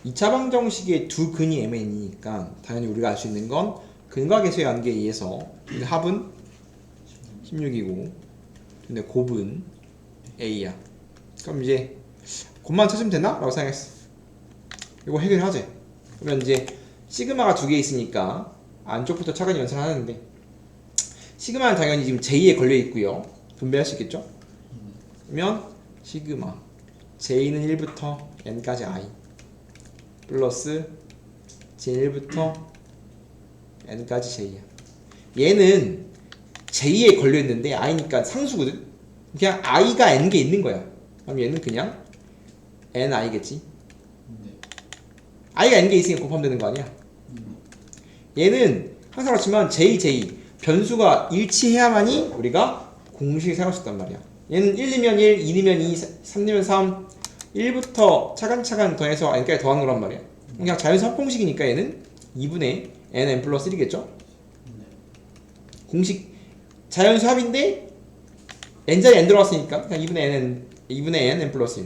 2차 방정식의 두 근이 mn이니까 당연히 우리가 알 수 있는 건 근과 계수의 관계에 의해서 합은 16이고 근데 곱은 a야. 그럼 이제 곱만 찾으면 되나? 라고 생각했어. 이거 해결하지. 그러면 이제 시그마가 두 개 있으니까 안쪽부터 차근히 연산하는데 시그마는 당연히 지금 J에 걸려 있고요. 분배할 수 있겠죠? 그러면 시그마 J는 1부터 n까지 i 플러스 J1부터 n까지 J야. 얘는 J에 걸려 있는데 i니까 상수거든. 그냥 i가 n개 있는 거야. 그럼 얘는 그냥 ni겠지. i가 n개 있으니까 곱하면 되는 거 아니야? 얘는 항상 그렇지만 j 변수가 일치해야만이 우리가 공식을 사용할 수 있단 말이야. 얘는 1이면 1, 2이면 2, 3이면 3 1부터 차근차근 더해서 n까지 더하는 거란 말이야. 그냥 자연수 합공식이니까 얘는 2분의 n 플러스 1이겠죠? 공식 자연수 합인데 n자리 n 들어갔으니까 그냥 2분의 n 플러스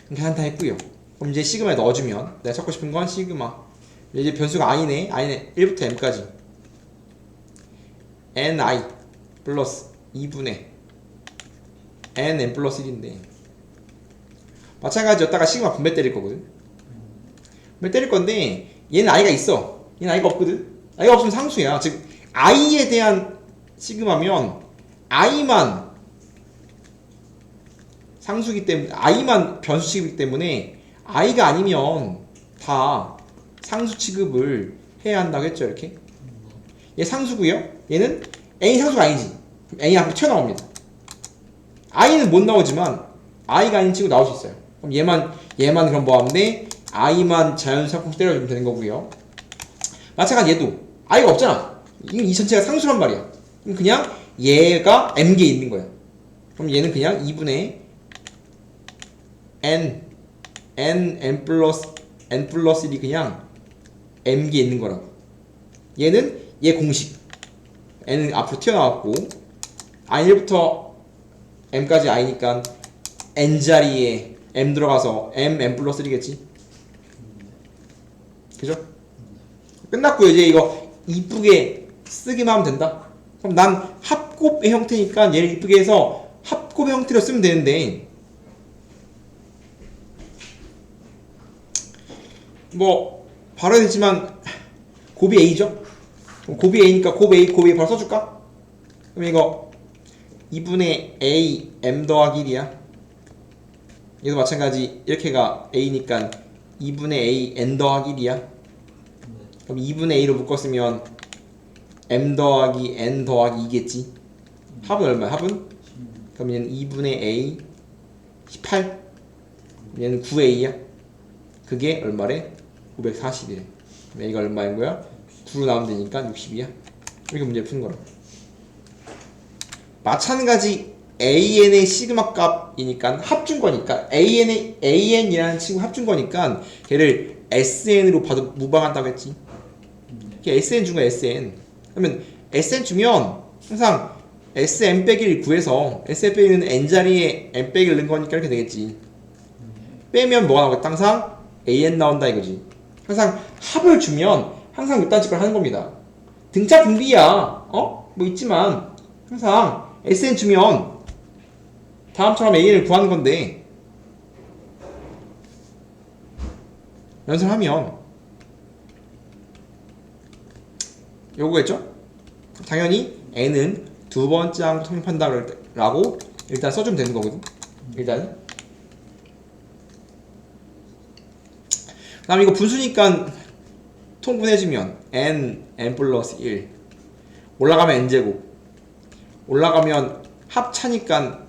1 계산 다 했고요. 그럼 이제 시그마에 넣어주면 내가 찾고 싶은 건 시그마 이제 변수가 i네 1부터 m까지 ni 플러스 2분의 n 플러스 1인데 마찬가지였다가 시그마 분배 때릴 거거든. 분배 때릴 건데 얘는 i가 있어. 얘는 i가 없거든. i가 없으면 상수야. 즉 i에 대한 시그마면 i만 상수기 때문에 i만 변수 취급이기 때문에 i가 아니면 다 상수 취급을 해야 한다고 했죠. 이렇게 얘 상수고요. 얘는 n이 상수가 아니지. n이 앞으로 튀어나옵니다. i는 못 나오지만 i가 아닌 친구 나올 수 있어요. 그럼 얘만 그럼 뭐하면 돼? i만 자연수 합공식 때려주면 되는 거고요. 마찬가지 얘도 i가 없잖아. 이 전체가 상수란 말이야. 그럼 그냥 얘가 m개 있는 거야. 그럼 얘는 그냥 2분의 n 플러스 1이 그냥 m개 있는 거라고. 얘는 얘 공식 n은 앞으로 튀어나왔고 i1부터 m까지 i니까 n자리에 m 들어가서 n 플러스 1이겠지. 그죠? 끝났고요. 이제 이거 이쁘게 쓰기만 하면 된다. 그럼 난 합곱의 형태니까 얘를 이쁘게 해서 합곱의 형태로 쓰면 되는데 뭐 바로 해야 되지만 곱이 a죠? 그럼 곱이 a니까 곱 a 바로 써줄까? 그럼 이거 2분의 a m 더하기 1이야. 얘도 마찬가지 이렇게가 a니까 2분의 a n 더하기 1이야. 그럼 2분의 a로 묶었으면 m 더하기 n 더하기 2겠지. 합은 얼마야? 합은? 그럼 얘는 2분의 a 18 얘는 9a야. 그게 얼마래? 940이래. 그럼 a가 얼마인 거야? 9로 나오면 되니까 60이야. 이렇게 문제를 푸는 거라. 마찬가지 an의 시그마 값이니까 합준 거니까 an이라는 친구 합준 거니까 걔를 sn으로 봐도 무방한다고 했지. sn 준 거야. sn. 그러면 sn 주면 항상 sn 빼기를 구해서 sn 빼기는 n자리에 n 빼기를 넣은 거니까 이렇게 되겠지. 빼면 뭐가 나오겠다? 항상 an 나온다 이거지. 항상 합을 주면 항상 이딴 식으로 하는 겁니다. 등차 분비야. 뭐 있지만 항상 sn 주면 다음처럼 an을 구하는 건데 연습하면 요거겠죠? 당연히 n은 두 번째 항 성립한다라고 일단 써주면 되는 거거든. 일단 다음 이거 분수니까 통분해주면 n 플러스 1 올라가면 n제곱 올라가면 합차니까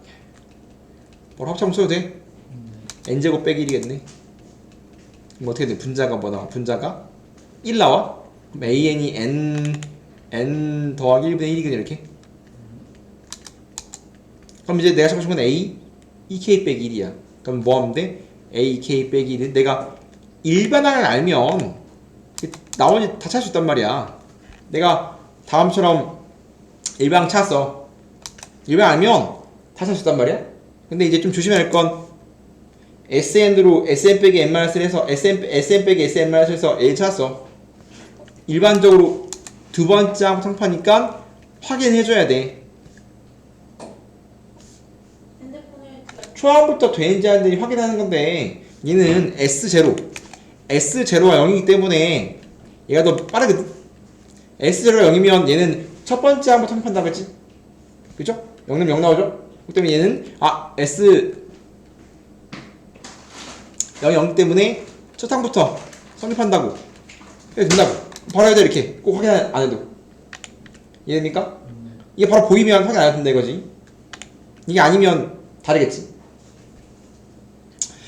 뭘 합차면 써도 돼? n제곱 빼기 1이겠네. 그럼 어떻게 돼? 분자가 뭐 나와? 분자가 1 나와? 그럼 an이 n 더하기 1분의 1이거든 이렇게. 그럼 이제 내가 찾고 싶은 건 a 2k 빼기 1이야. 그럼 뭐 하면 돼? ak 빼기 1은 내가 일반항을 알면 나머지 다 찾을 수 있단 말이야. 내가 다음처럼 일반항 찾았어. 일반항 알면 다 찾을 수 있단 말이야. 근데 이제 좀 조심해야 할 건 SN으로 SN 빼기 N-를 해서 SN 빼기 SN-을 해서 L 찾았어. 일반적으로 두 번째 항 상파니까 확인해줘야 돼. 초항부터 되는지 안 되는지 확인하는 건데 얘는 S0가 0이기 때문에 얘가 더 빠르거든. S0가 0이면 얘는 첫 번째 항부터 성립한다 그랬지? 그죠? 0은 0 나오죠? 그렇기 때문에 얘는 S 0이 0 때문에 첫 항부터 성립한다고 해도 된다고. 바로 해야 돼. 이렇게 꼭 확인 안 해도. 이해됩니까? 이게 바로 보이면 확인 안 해도 된다 이거지. 이게 아니면 다르겠지.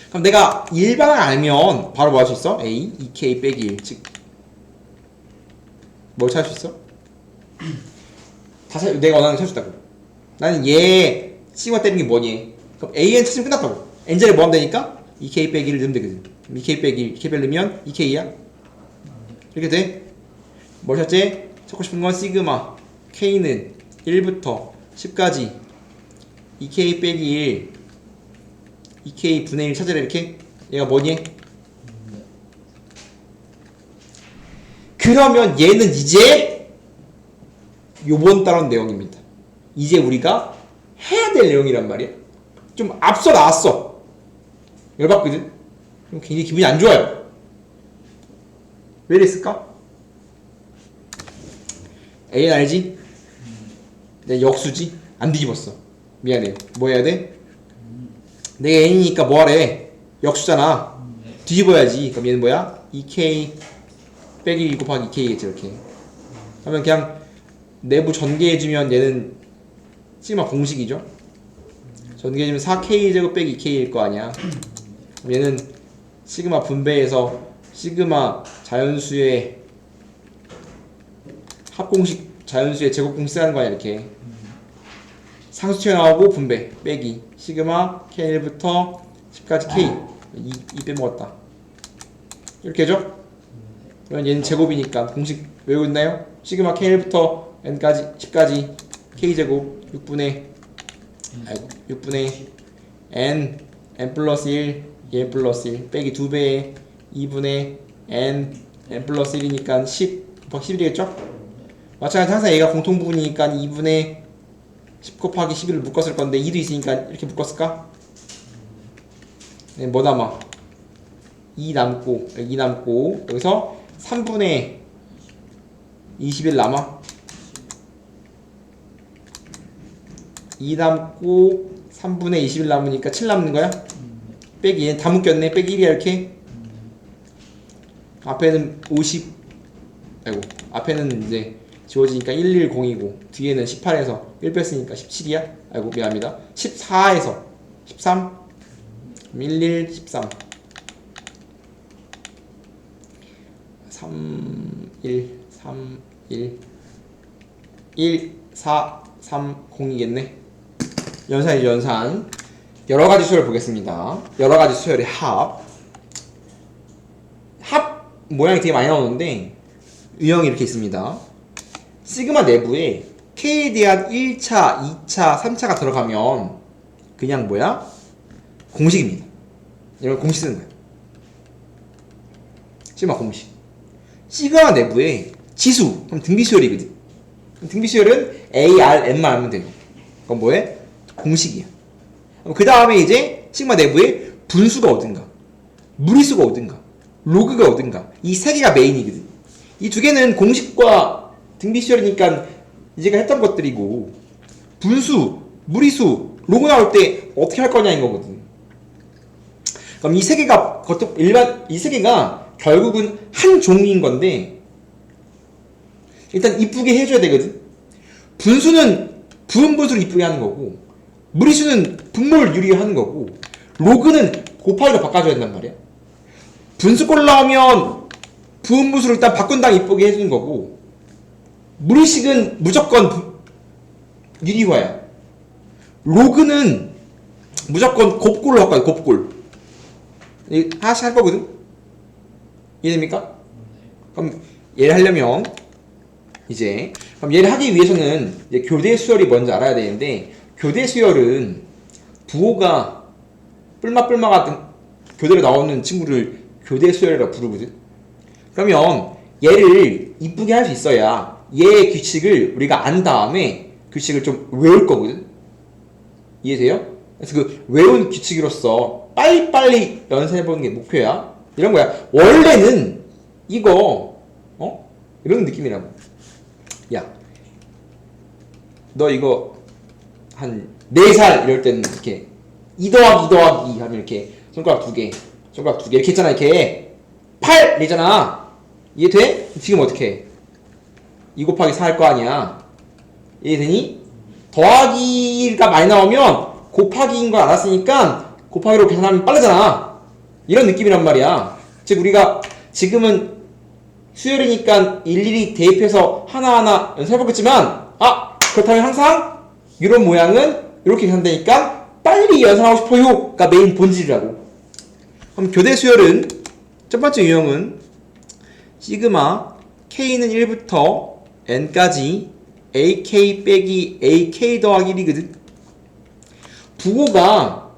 그럼 내가 일반을 알면 바로 뭐 할 수 있어? A 2K 빼기 1 즉 뭘 찾을 수 있어? 내가 원하는 거 찾을 수 있다고. 나는 얘 시그마 때리는 게 뭐니? 그럼 AN 찾으면 끝났다고. N자를 뭐 하면 되니까 2K 빼기 1을 넣으면 되거든. 2K 빼기 1, 2K 빼기 넣으면 2K야. 이렇게 돼? 뭘 찾지? 찾고 싶은 건 시그마 K는 1부터 10까지 2K 빼기 1 2K 분의 1 찾으라 이렇게. 얘가 뭐니? 그러면 얘는 이제 요번 다룬 내용입니다. 이제 우리가 해야 될 내용이란 말이야. 좀 앞서 나왔어. 열받거든? 그럼 굉장히 기분이 안 좋아요. 왜 이랬을까? A는 알지? 내 역수지? 안 뒤집었어. 미안해요. 뭐 해야 돼? 내가 N이니까 뭐 하래? 역수잖아. 뒤집어야지. 그럼 얘는 뭐야? 2K 빼기 1 곱하기 2K겠지 이렇게. 그러면 그냥 내부 전개해주면 얘는 시그마 공식이죠? 전개해주면 4K제곱 빼기 2K일 거 아니야. 그럼 얘는 시그마 분배해서 시그마 자연수의 합공식 자연수의 제곱공식 쓰라는 거야 이렇게. 상수 튀어나오고 분배 빼기 시그마 K1부터 10까지 K 2 빼먹었다 이렇게 해줘. 그러면 얘는 제곱이니까 공식 외우고 있나요? 시그마 K1부터 N까지 10까지 K제곱 6분의 N 플러스 1 N 플러스 1 빼기 2배의 2분의 N 플러스 1이니까 10 곱하기 11이겠죠? 마찬가지 항상 얘가 공통부분이니까 2분의 10 곱하기 11을 묶었을 건데 2도 있으니까 이렇게 묶었을까? 네, 뭐 남아? 2 남고 여기서 3분의 21 남아. 2 남고 3분의 21 남으니까 7 남는 거야? 빼기 얘는 다 묶였네. 빼기 1이야 이렇게. 앞에는 50 앞에는 이제 지워지니까 110이고 뒤에는 18에서 1 뺐으니까 17이야? 아이고 미안합니다. 14에서 13 11 13 3 1 3 1 1 4 3 0이겠네. 연산이죠 연산. 여러가지 수열 보겠습니다. 여러가지 수열의 합 모양이 되게 많이 나오는데 유형이 이렇게 있습니다. 시그마 내부에 K에 대한 1차, 2차, 3차가 들어가면 그냥 뭐야? 공식입니다. 이런 공식 쓰는 거야. 시그마 공식. 시그마 내부에 지수, 그럼 등비수열이거든. 등비수열은 A, R, N만 하면 돼요. 그럼 뭐해? 공식이야. 그 다음에 이제 시그마 내부에 분수가 어딘가, 무리수가 어딘가, 로그가 어딘가, 이 세 개가 메인이거든. 이 두 개는 공식과 등비수열이니까 이제가 했던 것들이고, 분수, 무리수, 로그 나올 때 어떻게 할 거냐인 거거든. 그럼 이 세 개가 이 세 개가 결국은 한 종인 건데 일단 이쁘게 해줘야 되거든. 분수는 부분분수를 이쁘게 하는 거고, 무리수는 분모를 유리하게 하는 거고, 로그는 곱하기로 바꿔줘야 된단 말이야. 분수꼴 나오면 부분분수를 일단 바꾼 다음에 이쁘게 해주는 거고, 무리식은 무조건 유리화야. 로그는 무조건 곱꼴로 할 거야. 곱꼴. 하나씩 할 거거든. 이해됩니까? 그럼 얘를 하려면 그럼 얘를 하기 위해서는 이제 교대 수열이 뭔지 알아야 되는데, 교대 수열은 부호가 뿔마뿔마가 교대로 나오는 친구를 교대 수열이라고 부르거든. 그러면 얘를 이쁘게 할 수 있어야 얘의 규칙을 우리가 안 다음에 규칙을 좀 외울 거거든. 이해돼요? 그래서 그 외운 규칙으로서 빨리빨리 연습해보는 게 목표야. 이런 거야. 원래는 이거 이런 느낌이라고. 야, 너 이거 한 4살 이럴 때는 이렇게 2 더하기 2 더하기 하면 이렇게 손가락 2개 이렇게 했잖아. 이렇게 8 이잖아. 이해돼? 지금 어떻게 해? 2 곱하기 4 할 거 아니야. 이해되니? 더하기가 많이 나오면 곱하기인 걸 알았으니까 곱하기로 계산하면 빠르잖아. 이런 느낌이란 말이야. 즉 우리가 지금은 수열이니까 일일이 대입해서 하나하나 연습해보겠지만 그렇다면 항상 이런 모양은 이렇게 계산되니까 빨리 연산하고 싶어요가 메인 본질이라고. 그럼 교대 수열은 첫 번째 유형은 시그마 k는 1부터 n까지 ak 빼기 ak 더하기 1이거든. 부호가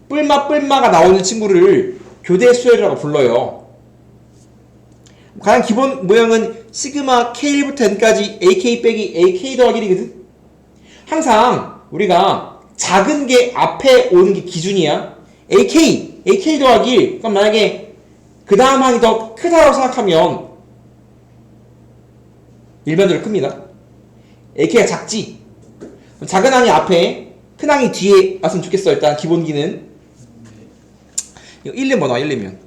뿔마가 나오는 친구를 교대 수열이라고 불러요. 가장 기본 모양은 시그마 k1부터 n까지 ak 빼기 ak 더하기 1이거든. 항상 우리가 작은 게 앞에 오는 게 기준이야. ak 더하기 1. 그럼 만약에 그 다음 항이 더 크다고 생각하면 일반적으로 큽니다. ak가 작지? 작은 항이 앞에 큰 항이 뒤에 왔으면 좋겠어. 일단 기본기는 이거 1, 2번 나와. 1, 2면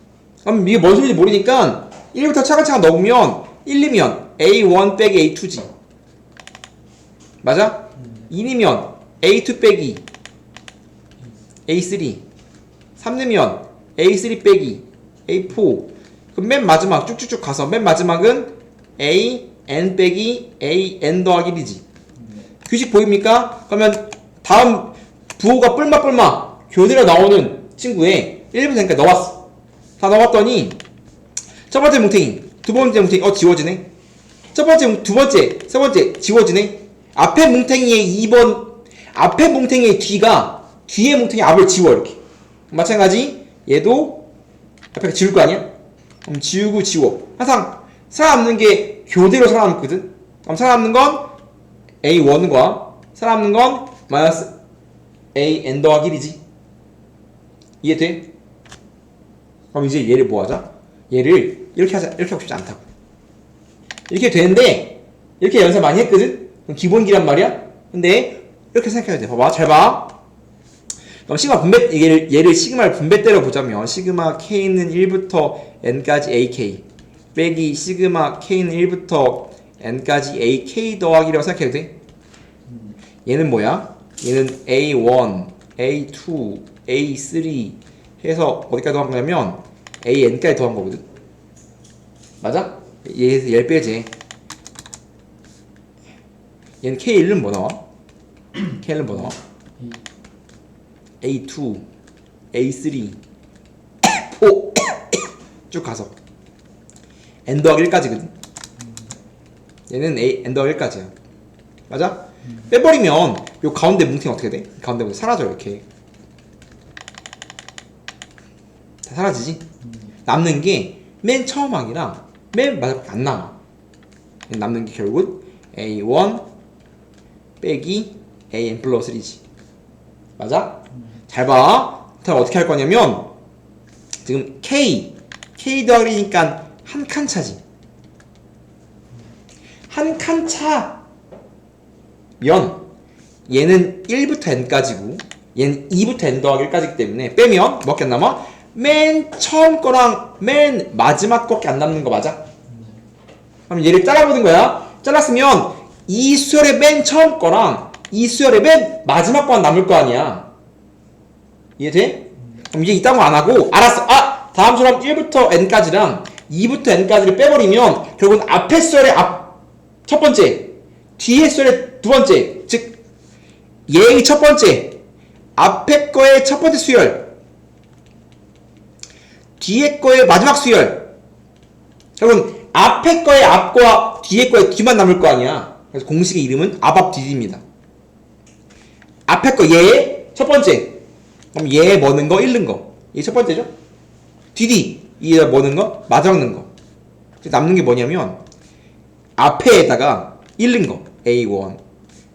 그럼 이게 뭔 소리인지 모르니까 1부터 차근차근 넣으면 1, 2면 A1 빼기 A2지. 맞아? 2면 A2 빼기 A3. 3면 A3 빼기 A4. 그럼 맨 마지막 쭉쭉쭉 가서 맨 마지막은 AN 빼기 AN 더하기 1이지. 규칙 보입니까? 그러면 다음 부호가 뿔마 교대로 나오는 친구에 1부터 N까지 넣었어. 다 넣었더니 첫 번째 뭉탱이, 두 번째 뭉탱이 지워지네. 첫 번째, 두 번째, 세 번째 지워지네. 앞에 뭉탱이의 2번, 앞에 뭉탱이의 뒤가 뒤에 뭉탱이 앞을 지워. 이렇게 마찬가지 얘도 앞에 지울 거 아니야? 그럼 지우고 지워. 항상 살아남는 게 교대로 살아남거든. 그럼 살아남는 건 A1과 살아남는 건 마이너스 AN 더하기 1이지. 이해돼? 그럼 이제 얘를 뭐 하자? 얘를 이렇게 하자. 이렇게 하고 싶지 않다고. 이렇게 되는데 이렇게 연습 많이 했거든? 그럼 기본기란 말이야? 근데 이렇게 생각해야 돼. 봐봐. 잘 봐. 그럼 시그마 분배, 얘를 시그마를 분배대로 보자면 시그마 k는 1부터 n까지 ak 빼기 시그마 k는 1부터 n까지 ak 더하기라고 생각해도 돼? 얘는 뭐야? 얘는 a1, a2, a3 해서 어디까지 더한 거냐면 AN까지 더한 거거든. 맞아? 얘를 빼지. 얘는 K1은 뭐 나와? K1은 뭐 나와? A2, A3, 4 쭉 가서 N 더하기 1까지거든. 얘는 N 더하기 1까지야. 맞아? 빼버리면 요 가운데 뭉탱이 어떻게 돼? 가운데 뭉탱이 사라져. 이렇게 다 사라지지? 남는 게 맨 처음 항이랑 맨 마지막에 안 남아. 남는 게 결국 A1 빼기 AN 플러스 3지. 맞아? 잘 봐. 자, 어떻게 할 거냐면 지금 K 더하기니까 한 칸 차지. 한 칸 차면 얘는 1부터 n까지고 얘는 2부터 n 더하기 1까지기 때문에 빼면 뭐밖에 안 남아? 맨 처음 거랑 맨 마지막 거밖에 안 남는 거 맞아? 그럼 얘를 잘라보는 거야. 잘랐으면 이 수열의 맨 처음 거랑 이 수열의 맨 마지막 거만 남을 거 아니야. 이해돼? 그럼 이제 이딴 거 안 하고 알았어. 다음처럼 1부터 n까지랑 2부터 n까지를 빼버리면 결국은 앞에 수열의 첫 번째, 뒤에 수열의 두 번째, 즉 얘의 첫 번째, 앞에 거의 첫 번째 수열, 뒤에 거의 마지막 수열. 결국은 앞에 거의 앞과 뒤에 거의 뒤만 남을 거 아니야. 그래서 공식의 이름은 앞 뒤입니다. 앞에 거 얘의 첫 번째. 그럼 얘 뭐는 거? 잃는 거. 얘 첫 번째죠? DD 이에 뭐 넣는 거? 맞아먹는 거. 남는 게 뭐냐면 앞에다가 1 넣은 거 A1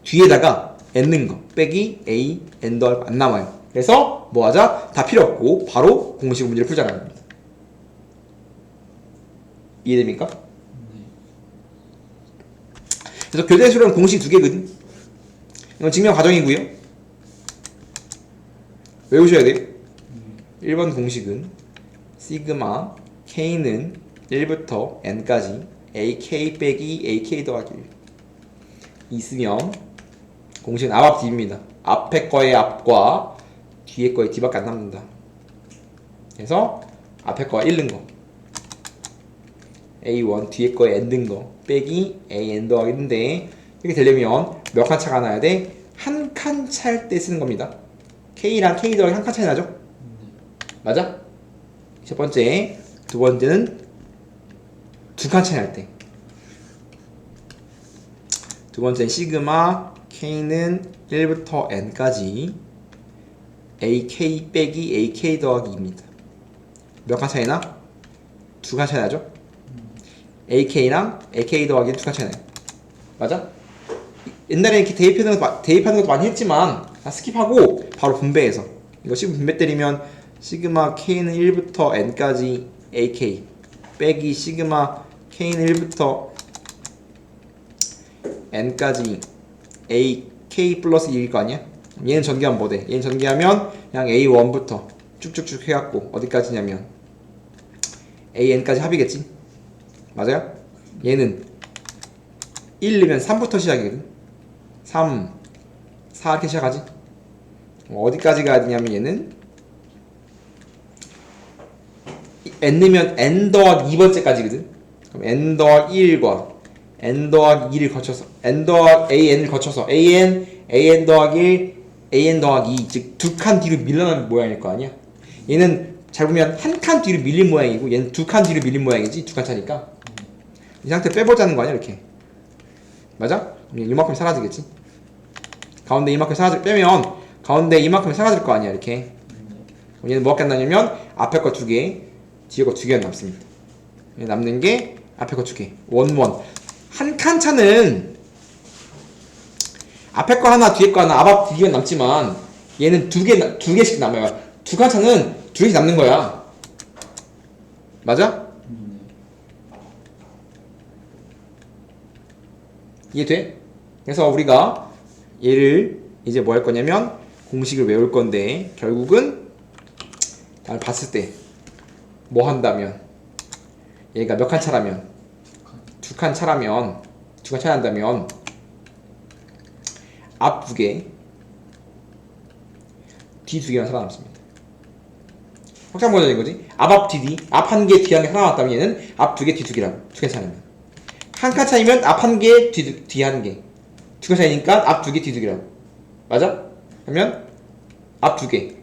뒤에다가 N 넣은 거 빼기 A N 더 안 남아요. 그래서 뭐 하자? 다 필요 없고 바로 공식 문제를 풀자는 겁니다. 이해됩니까? 그래서 교대수는 공식 2개거든. 이건 증명 과정이고요. 외우셔야 돼요. 1번 공식은 시그마 K는 1부터 N까지 AK 빼기 AK 더하기 1 있으면 공식은 앞 뒤입니다. 앞에 거의 앞과 뒤에 거의 뒤밖에 안 남는다. 그래서 앞에 거가 1 넣은 거 A1 뒤에 거에 N 넣은 거 빼기 AN 더하기 1인데 이렇게 되려면 몇 칸 차가 나야 돼? 한 칸 차일 때 쓰는 겁니다. K랑 K 더하기 한 칸 차이 나죠? 맞아? 첫 번째, 두 번째는 두 칸 차이 날 때. 두 번째는 시그마 K는 1부터 N까지 AK 빼기 AK 더하기 2입니다. 몇 칸 차이 나? 두 칸 차이 나죠? AK랑 AK 더하기 2칸 차이 나요. 맞아? 옛날에 이렇게 대입하는 것도 많이 했지만 다 스킵하고 바로 분배해서 이거 시그마 분배 때리면 시그마 K는 1부터 N까지 AK 빼기 시그마 K는 1부터 N까지 AK 플러스 2일 거 아니야? 얘는 전개하면 뭐 돼? 얘는 전개하면 그냥 A1부터 쭉쭉쭉 해갖고 어디까지냐면 AN까지 합이겠지? 맞아요? 얘는 1 넣으면 3부터 시작이거든? 3, 4 이렇게 시작하지? 어디까지 가야 되냐면 얘는 N 넣으면 N 더하기 2번째까지거든? 그럼 N 더하기 1과 N 더하기 2를 거쳐서 N 더하기 AN을 거쳐서 AN 더하기 1, AN 더하기 2 즉 두 칸 뒤로 밀려나는 모양일 거 아니야? 얘는 잘 보면 한 칸 뒤로 밀린 모양이고 얘는 두 칸 뒤로 밀린 모양이지 두 칸 차니까 이 상태 빼보자는 거 아니야 이렇게 맞아? 그럼 이만큼 사라지겠지? 가운데 이만큼 빼면 가운데 이만큼 사라질 거 아니야 이렇게 그럼 얘는 뭐가 남냐면 앞에 거 2개 뒤에 거 2개가 남습니다. 남는 게 앞에 거 2개 원원 한 칸 차는 앞에 거 하나 뒤에 거 하나 앞 뒤에 남지만 얘는 두 개씩 남아요. 두 칸 차는 2개씩 남는 거야. 맞아? 이해돼? 그래서 우리가 얘를 이제 뭐 할 거냐면 공식을 외울 건데 결국은 날 봤을 때 뭐 한다면 얘가 몇 칸 차라면 두 칸 차라면 두 칸 차이 난다면 앞 2개 뒤 2개만 살아남습니다. 확장 버전인 거지. 앞 DD 앞 1개 뒤 1개 살아남았다면 얘는 앞 2개 뒤 2개라고 2개 차이면 한 칸 차이면 앞 1개 뒤 1개 2칸 차이니까 앞 2개 뒤 2개라고 맞아? 그러면 앞 2개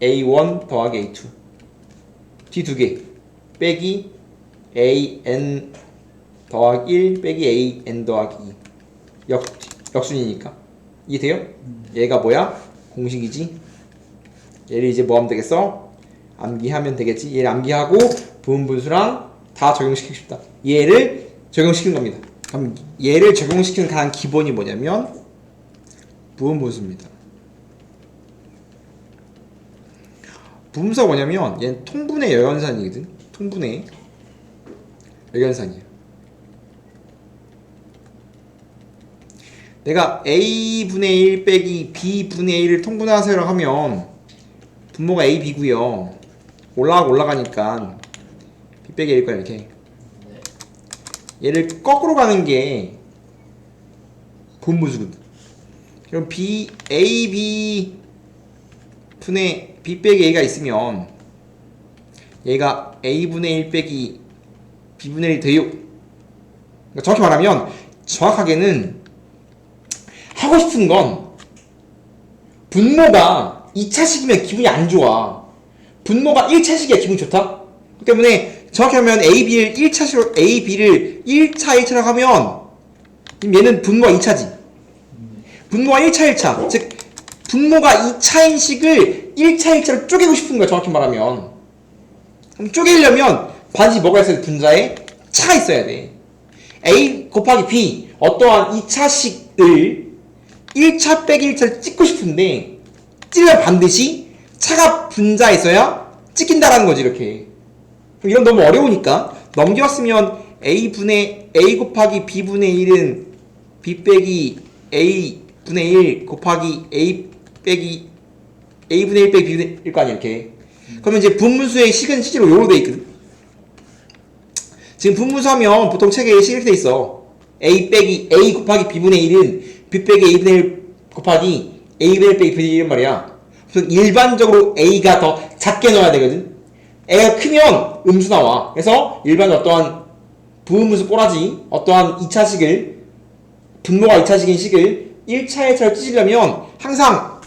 A1 더하기 A2 뒤 2개 빼기 AN 더하기 1 빼기 AN 더하기 2 역순이니까 이해돼요? 얘가 뭐야? 공식이지? 얘를 이제 뭐 하면 되겠어? 암기하면 되겠지? 얘를 암기하고 부분분수랑 다 적용시키고 싶다. 얘를 적용시키는 겁니다. 그럼 얘를 적용시키는 가장 기본이 뭐냐면 부분분수입니다. 부분수가 뭐냐면 얘는 통분의 여연산이거든. 통분의 여연산이야. 내가 A분의 1 빼기 B분의 1을 통분하세요라고 하면 분모가 A, B고요. 올라가니까 B 빼기 A일 거야 이렇게. 얘를 거꾸로 가는 게 분모수거든. 그럼 A, B 분의 B 빼기 A가 있으면 얘가 A분의 1 빼기 B분의 1 돼요. 그러니까 정확히 말하면 정확하게는 하고 싶은 건 분모가 2차식이면 기분이 안 좋아. 분모가 1차식이야 기분이 좋다? 그렇기 때문에 정확히 하면 AB를 1차식으로 AB를 1차 1차라고 하면 얘는 분모가 2차지. 분모가 1차 1차 즉 분모가 2차인 식을 1차 1차로 쪼개고 싶은 거야 정확히 말하면. 그럼 쪼개려면 반드시 뭐가 있어야 돼? 분자에 차가 있어야 돼. A 곱하기 B 어떠한 2차식을 1차 빼기 1차를 찍고 싶은데 찍으면 반드시 차가 분자에 있어야 찍힌다라는 거지 이렇게. 그럼 이건 너무 어려우니까 넘겨왔으면 A 곱하기 B분의 1은 B 빼기 A분의 1 곱하기 A분의 1 빼기 B분의 1거 아니야 이렇게. 그러면 이제 분문수의 식은 실제로 요로 돼 있거든. 지금 분문수 하면 보통 책에 식 이렇게 돼 있어. A 곱하기 B분의 1은 B 빼기 A분의 1 곱하기 A분의 1 빼기 B분의 1란 말이야. 그래서 일반적으로 A가 더 작게 넣어야 되거든. A가 크면 음수 나와. 그래서 일반 어떠한 부분문수 꼬라지 어떠한 2차식을 분모가 2차식인 식을 1차, 1차를 찢으려면 항상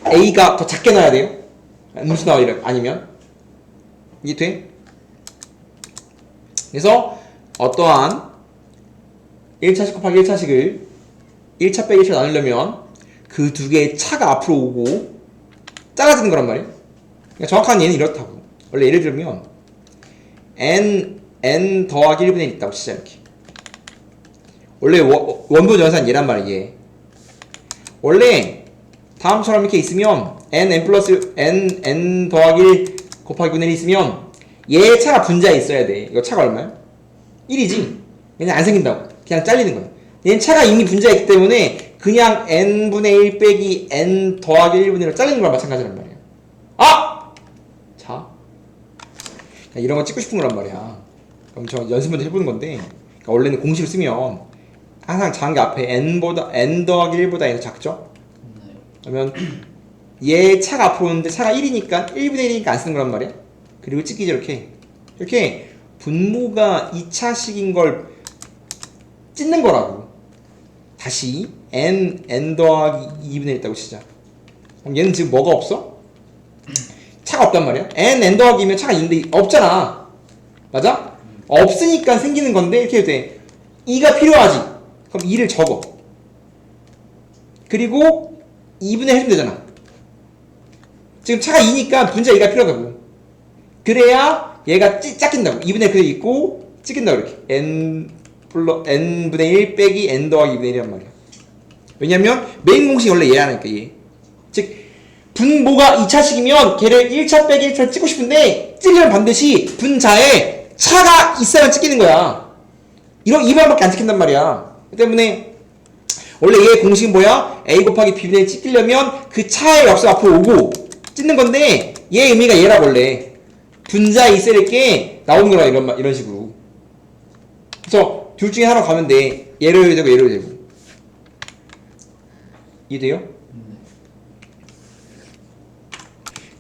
A가 더 작게 넣어야 돼요. 음수 나와 아니면 이게 돼? 그래서 어떠한 1차식 곱하기 1차식을 1차 빼기 1차 나누려면 그 두 개의 차가 앞으로 오고 작아지는 거란 말이에요. 그러니까 정확한 예는 이렇다고. 원래 예를 들면 n 더하기 1분의 1 있다고 치자 이렇게. 원래 원본 연산 얘란 말이에요. 원래 다음처럼 이렇게 있으면 n 플러스 n 더하기 1 곱하기 분의 1 있으면 얘 차가 분자에 있어야 돼. 이거 차가 얼마야? 1이지. 그냥 안 생긴다고. 그냥 잘리는 거야. 얘는 차가 이미 분자에 있기 때문에 그냥 n분의 1 빼기 n 더하기 1분의 1로 잘리는 거랑 마찬가지란 말이야. 아! 자. 이런 거 찍고 싶은 거란 말이야. 그럼 저 연습 문제 해보는 건데, 그러니까 원래는 공식을 쓰면 항상 작은 게 앞에 n 더하기 1보다 n이 작죠? 그러면 얘 차가 앞으로 오는데 차가 1이니까 1분의 1이니까 안 쓰는 거란 말이야. 그리고 찍기죠 이렇게 분모가 2차식인 걸 찢는 거라고. 다시 n 더하기 2분의 1 있다고 치자. 그럼 얘는 지금 뭐가 없어? 차가 없단 말이야. n 더하기 2면 차가 있는데 없잖아. 맞아? 없으니까 생기는 건데 이렇게 해도 돼. 2가 필요하지. 그럼 2를 적어. 그리고 2분의 1 해주면 되잖아. 지금 차가 2니까 분자 2가 필요하다고. 그래야 얘가 짝낀다고. 2분의 1 그대로 있고 찍힌다고 이렇게. n분의 1 빼기 n 더하기 2분의 1이란 말이야. 왜냐면 메인 공식이 원래 얘라니까 얘. 즉 분모가 2차식이면 걔를 1차 빼기 1차를 찍고 싶은데 찍으면 반드시 분자에 차가 있어야만 찍히는 거야. 이 방법밖에 안 찍힌단 말이야. 그 때문에 원래 얘의 공식은 뭐야? a 곱하기 b분의 1 찍히려면 그 차의 값을 앞으로 오고 찍는 건데 얘의 의미가 얘라 원래. 분자에 있어야 될 게 나오는 거라 이런 식으로. 그래서 둘 중에 하나 가면 돼. 얘로 해도 되고 얘로 해도 되고. 이해돼요?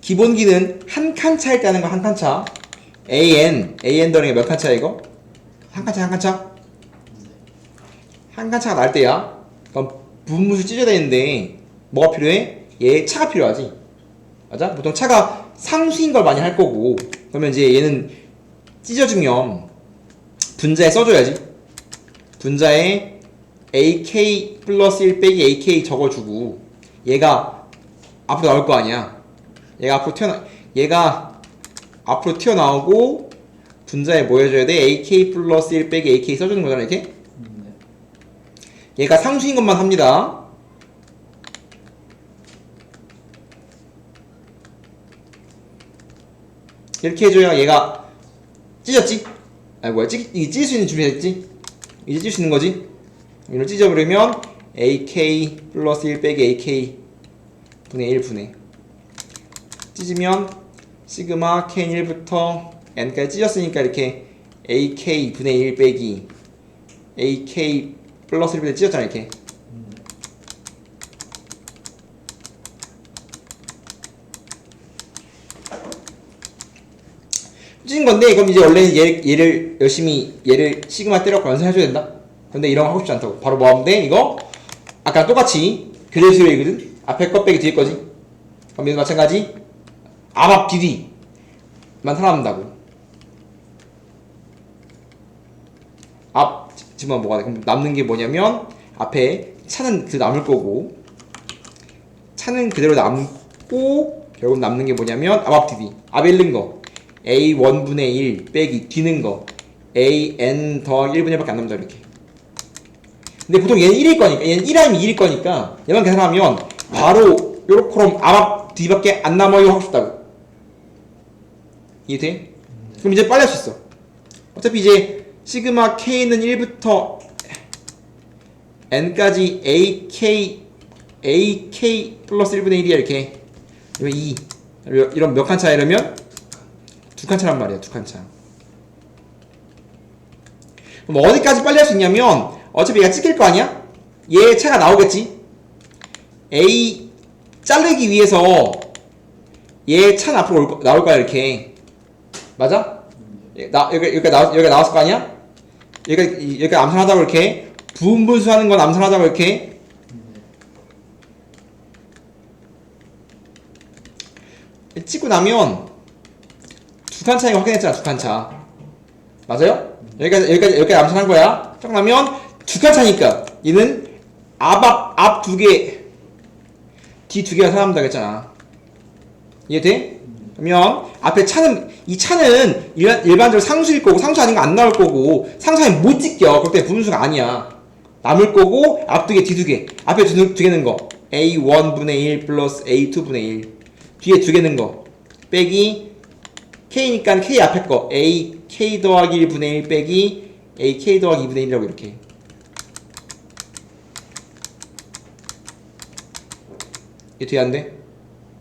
기본기는 한 칸 차일 때 하는 거 한 칸 차. an 더하는 게 몇 칸 차야 이거? 한 칸 차, 한 칸 차? 한 칸 차가 날 때야. 그럼 분무수 찢어야 되는데 뭐가 필요해? 얘 차가 필요하지. 맞아? 보통 차가 상수인 걸 많이 할 거고 그러면 이제 얘는 찢어주면 분자에 써줘야지. 분자에 ak 플러스 1 빼기 ak 적어주고 얘가 앞으로 나올 거 아니야. 얘가 앞으로 튀어나오고 분자에 뭐 해줘야 돼? ak 플러스 1 빼기 ak 써주는 거잖아 이렇게. 얘가 상수인 것만 합니다. 이렇게 해줘야 얘가 찢었지? 아니 뭐야 이게 찢을 수 있는 준비했지? 이제 찢을 수 있는 거지? 이걸 찢어버리면 ak 플러스 1 빼기 ak 분의 1 분의 찢으면 시그마 k1부터 n까지 찢었으니까 이렇게 ak 분의 1 빼기 ak 플러스 1분의 찢었잖아 이렇게. 찢은 건데 그럼 이제 원래는 얘를 열심히 얘를 시그마 때려서 연산해줘야 된다. 근데 이런 거 하고 싶지 않다고. 바로 뭐 하면 돼? 이거 아까 똑같이 교대수열이거든. 앞에 거 빼기 뒤에 거지. 그럼 얘도 마찬가지 앞 뒤뒤만 살아남는다고. 앞 지금 뭐가 돼? 그럼 남는 게 뭐냐면 앞에 차는 그 남을 거고 차는 그대로 남고 결국 남는 게 뭐냐면 앞 뒤뒤. 앞에 잃는 거 a1분의 1 빼기 뒤는 거 an 더하기 1분의 1밖에 안 남는다 이렇게. 근데 보통 얘는 1일 거니까 얘는 1하면 2일 거니까 얘만 계산하면 바로 요렇게 그럼 앞 뒤밖에 안 남아요 하고 싶다고. 이해돼? 그럼 이제 빨리 할 수 있어. 어차피 이제 시그마 k는 1부터 n까지 ak 플러스 1분의 1이야 이렇게. 그러면 2 이런 몇 칸 차 이러면 2칸 차란 말이야. 2칸 차. 그럼 어디까지 빨리 할 수 있냐면 어차피 얘가 찍힐 거 아니야? 얘 차가 나오겠지? A 자르기 위해서 얘 차는 앞으로 나올 거야 이렇게. 맞아? 여기가 나왔을 거 아니야? 여기가 암산하자고 이렇게 부분분수하는 건 암산하자고 이렇게. 찍고 나면 2칸 차이가 확인했잖아. 2칸 차. 맞아요? 여기까지 암산한 거야. 딱 나면 2칸 차니까 얘는 앞 2개 뒤 2개가 사람다 그랬잖아. 이해돼? 그러면 앞에 차는 이 차는 일반적으로 상수일 거고 상수 아닌 거 안 나올 거고 상수하면 못 찍혀. 그렇기 때문에 분수가 아니야. 남을 거고 앞 2개 뒤 2개 앞에 2개는 거 a1분의 1 플러스 a2분의 1 뒤에 2개는 거 빼기 k니까 k 앞에 거 ak 더하기 1분의 1 빼기 ak 더하기 2분의 1이라고 이렇게. 이게 돼야 안 돼?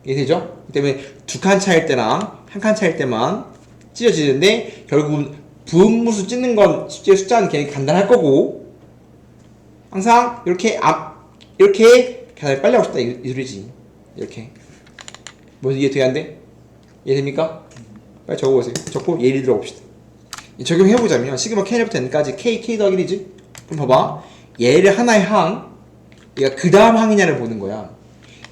이게 되죠? 그 때문에 2칸 차일 때랑 1칸 차일 때만 찢어지는데 결국은 부분무수 찢는 건 실제 숫자는 굉장히 간단할 거고 항상 이렇게 계산을 빨리 하고 싶다 이 소리지. 이렇게 뭐 이해 돼야 안 돼? 이해됩니까? 빨리 적어보세요. 적고 예를 들어봅시다. 적용해보자면 시그마 k부터 n까지 k 더하기 1이지? 그럼 봐봐. 얘를 하나의 항 얘가 그 다음 항이냐를 보는 거야.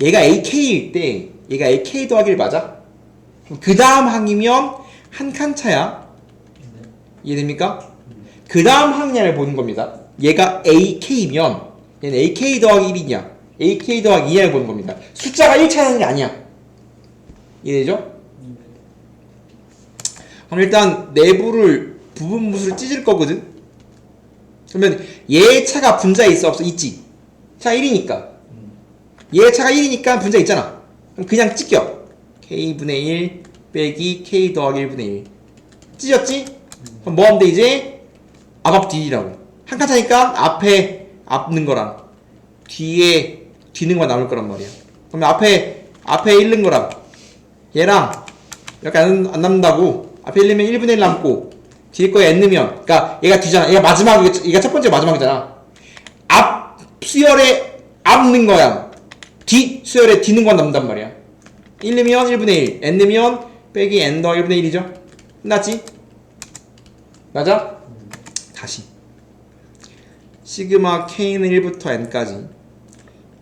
얘가 ak일 때 얘가 ak 더하기 1 맞아? 그 다음 항이면 한 칸 차야. 이해됩니까? 그 다음 항이냐를 보는 겁니다. 얘가 ak면 얘는 ak 더하기 1이냐 ak 더하기 2냐를 보는 겁니다. 숫자가 1 차이하는 게 아니야. 이해되죠? 그럼 일단 내부를 부분무수를 찢을 거거든? 그러면 얘 차가 분자에 있어 없어? 있지. 차 1이니까 얘 차가 1이니까 분자 있잖아. 그럼 그냥 찢겨. k분의 1 빼기 k 더하기 1분의 1 찢었지? 그럼 뭐 하면 돼 이제? 앞 뒤라고. 한 칸 차니까 앞에 앞는 거랑 뒤에 뒤는 거 남을 거란 말이야. 그러면 앞에 1 는 거랑 얘랑 이렇게 안 남는다고. 앞에 1 넣으면 1분의 1 남고 뒤에 거에 n 넣으면 그러니까 얘가 뒤잖아. 얘가 얘가 첫 번째 마지막이잖아. 앞 수열에 앞 넣는 거야. 뒤 수열에 뒤 넣는 거 남는단 말이야. 1 넣으면 1분의 1 n 넣으면 빼기 n 더하기 1분의 1이죠. 끝났지? 맞아? 다시 시그마 k는 1부터 n까지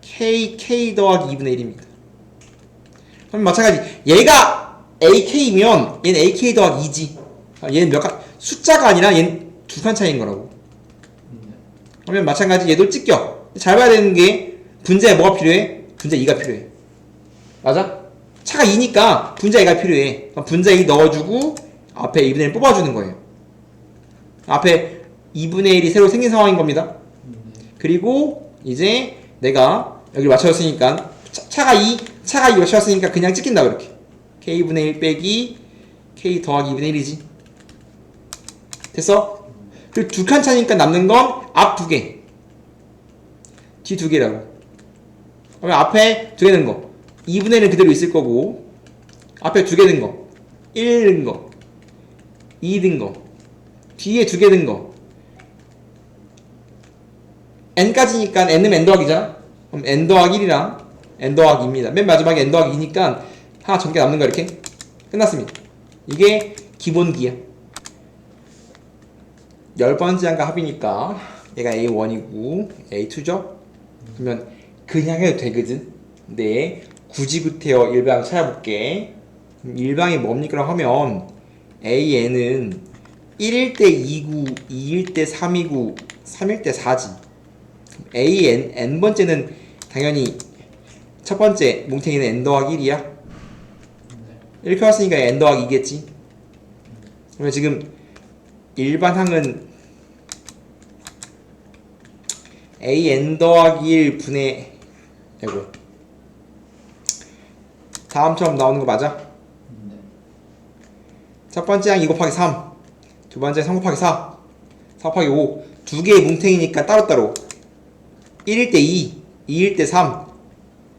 k 더하기 2분의 1입니다. 그럼 마찬가지 얘가 ak면 얘는 ak 더하기 2지. 얘는 몇 칸 숫자가 아니라 얘는 2칸 차이인 거라고. 그러면 마찬가지 얘도 찢겨. 잘 봐야 되는 게 분자에 뭐가 필요해? 분자 2가 필요해. 맞아? 차가 2니까 분자 2가 필요해. 그럼 분자 2 넣어주고 앞에 2분의 1 뽑아주는 거예요. 앞에 2분의 1이 새로 생긴 상황인 겁니다. 그리고 이제 내가 여기 맞춰줬으니까 차가 2 맞춰줬으니까 그냥 찍힌다 그렇게. k분의 1 빼기 k 더하기 2분의 1이지. 됐어? 그리고 2칸 차니까 남는 건 앞 2개 뒤 2개라고. 그러면 앞에 2개 넣은 거 2분의 1은 그대로 있을 거고 앞에 2개 넣은 거 1 넣은 거 2 넣은 거 뒤에 2개 넣은 거 n까지니까 n은 n 더하기잖아. 그럼 n 더하기 1이랑 n 더하기 2입니다. 맨 마지막에 n 더하기 2니까 하나 전개 남는 거 이렇게 끝났습니다. 이게 기본기야. 10번째 항과 합이니까 얘가 A1이고 A2죠? 그러면 그냥 해도 되거든. 근데 굳이 구태여 일방 찾아볼게. 일방이 뭡니까 하면 AN은 1일 때 2구, 2일 때 3이고 3일 때 4지. AN, n번째는 당연히 첫 번째 뭉탱이는 n 더하기 1이야. 이렇게 왔으니까 n 더하기 2겠지. 그러면 지금 일반항은 an 더하기 1 분의 아이고 다음처럼 나오는 거 맞아? 첫 번째 항 2 곱하기 3, 두 번째 3 곱하기 4, 4 곱하기 5. 두 개의 뭉탱이니까 따로따로 1일 때 2, 2일 때 3,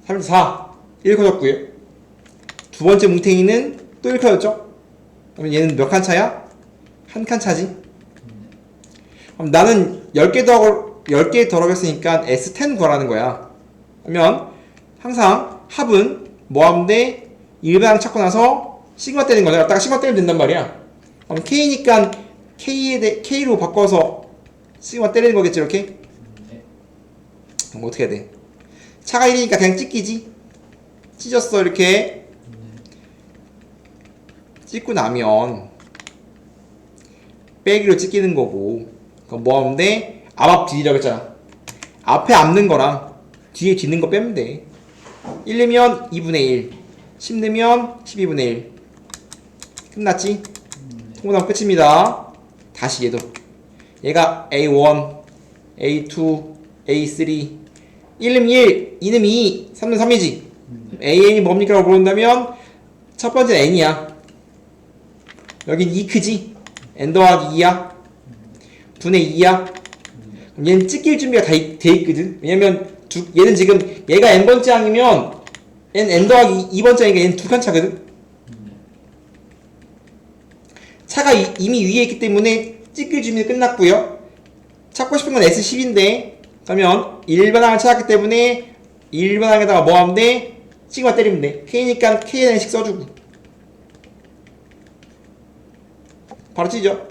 3일 때 4, 1 커졌고요. 두 번째 뭉탱이는 또 1 커졌죠? 그러면 얘는 몇 칸 차야? 한 칸 차지? 그럼 나는 10개 더럽혔으니까 S10 구하라는 거야. 그러면 항상 합은 모함 대 일반항 찾고 나서 시그마 떼는 거잖아. 갖다가 시그마 떼면 된단 말이야. 그럼 K니까 K로 바꿔서 시그마 때리는 거겠지, 이렇게? 그럼 어떻게 해야 돼? 차가 1이니까 그냥 찍기지? 찢었어, 이렇게. 찍고 나면 빼기로 찍히는 거고, 그럼 뭐 하면 돼? 앞 뒤라고 했잖아. 앞에 앞는 거랑 뒤에 뒤는 거 빼면 돼. 1 넣으면 2분의 1, 10 넣으면 12분의 1. 끝났지? 통분하면 끝입니다. 다시 얘가 A1, A2, A3. 1 넣으면 1, 2 넣으면 2, 3 넣으면 3이지. AN이 뭡니까? 라고 물어본다면 첫 번째 N이야. 여긴 2 크지? N 더하기 2야. 분의 2야. 그럼 얘는 찍힐 준비가 다 돼 있거든. 왜냐면 얘는 지금 얘가 N번째 항이면 얘는 N 더하기 2번째 항이니까 얘는 2칸 차거든. 차가 이미 위에 있기 때문에 찍힐 준비는 끝났고요. 찾고 싶은 건 S10인데 그러면 일반항을 찾았기 때문에 일반항에다가 뭐 하면 돼? 시그마 때리면 돼. K니까 Kn식 써주고 바로 찌죠.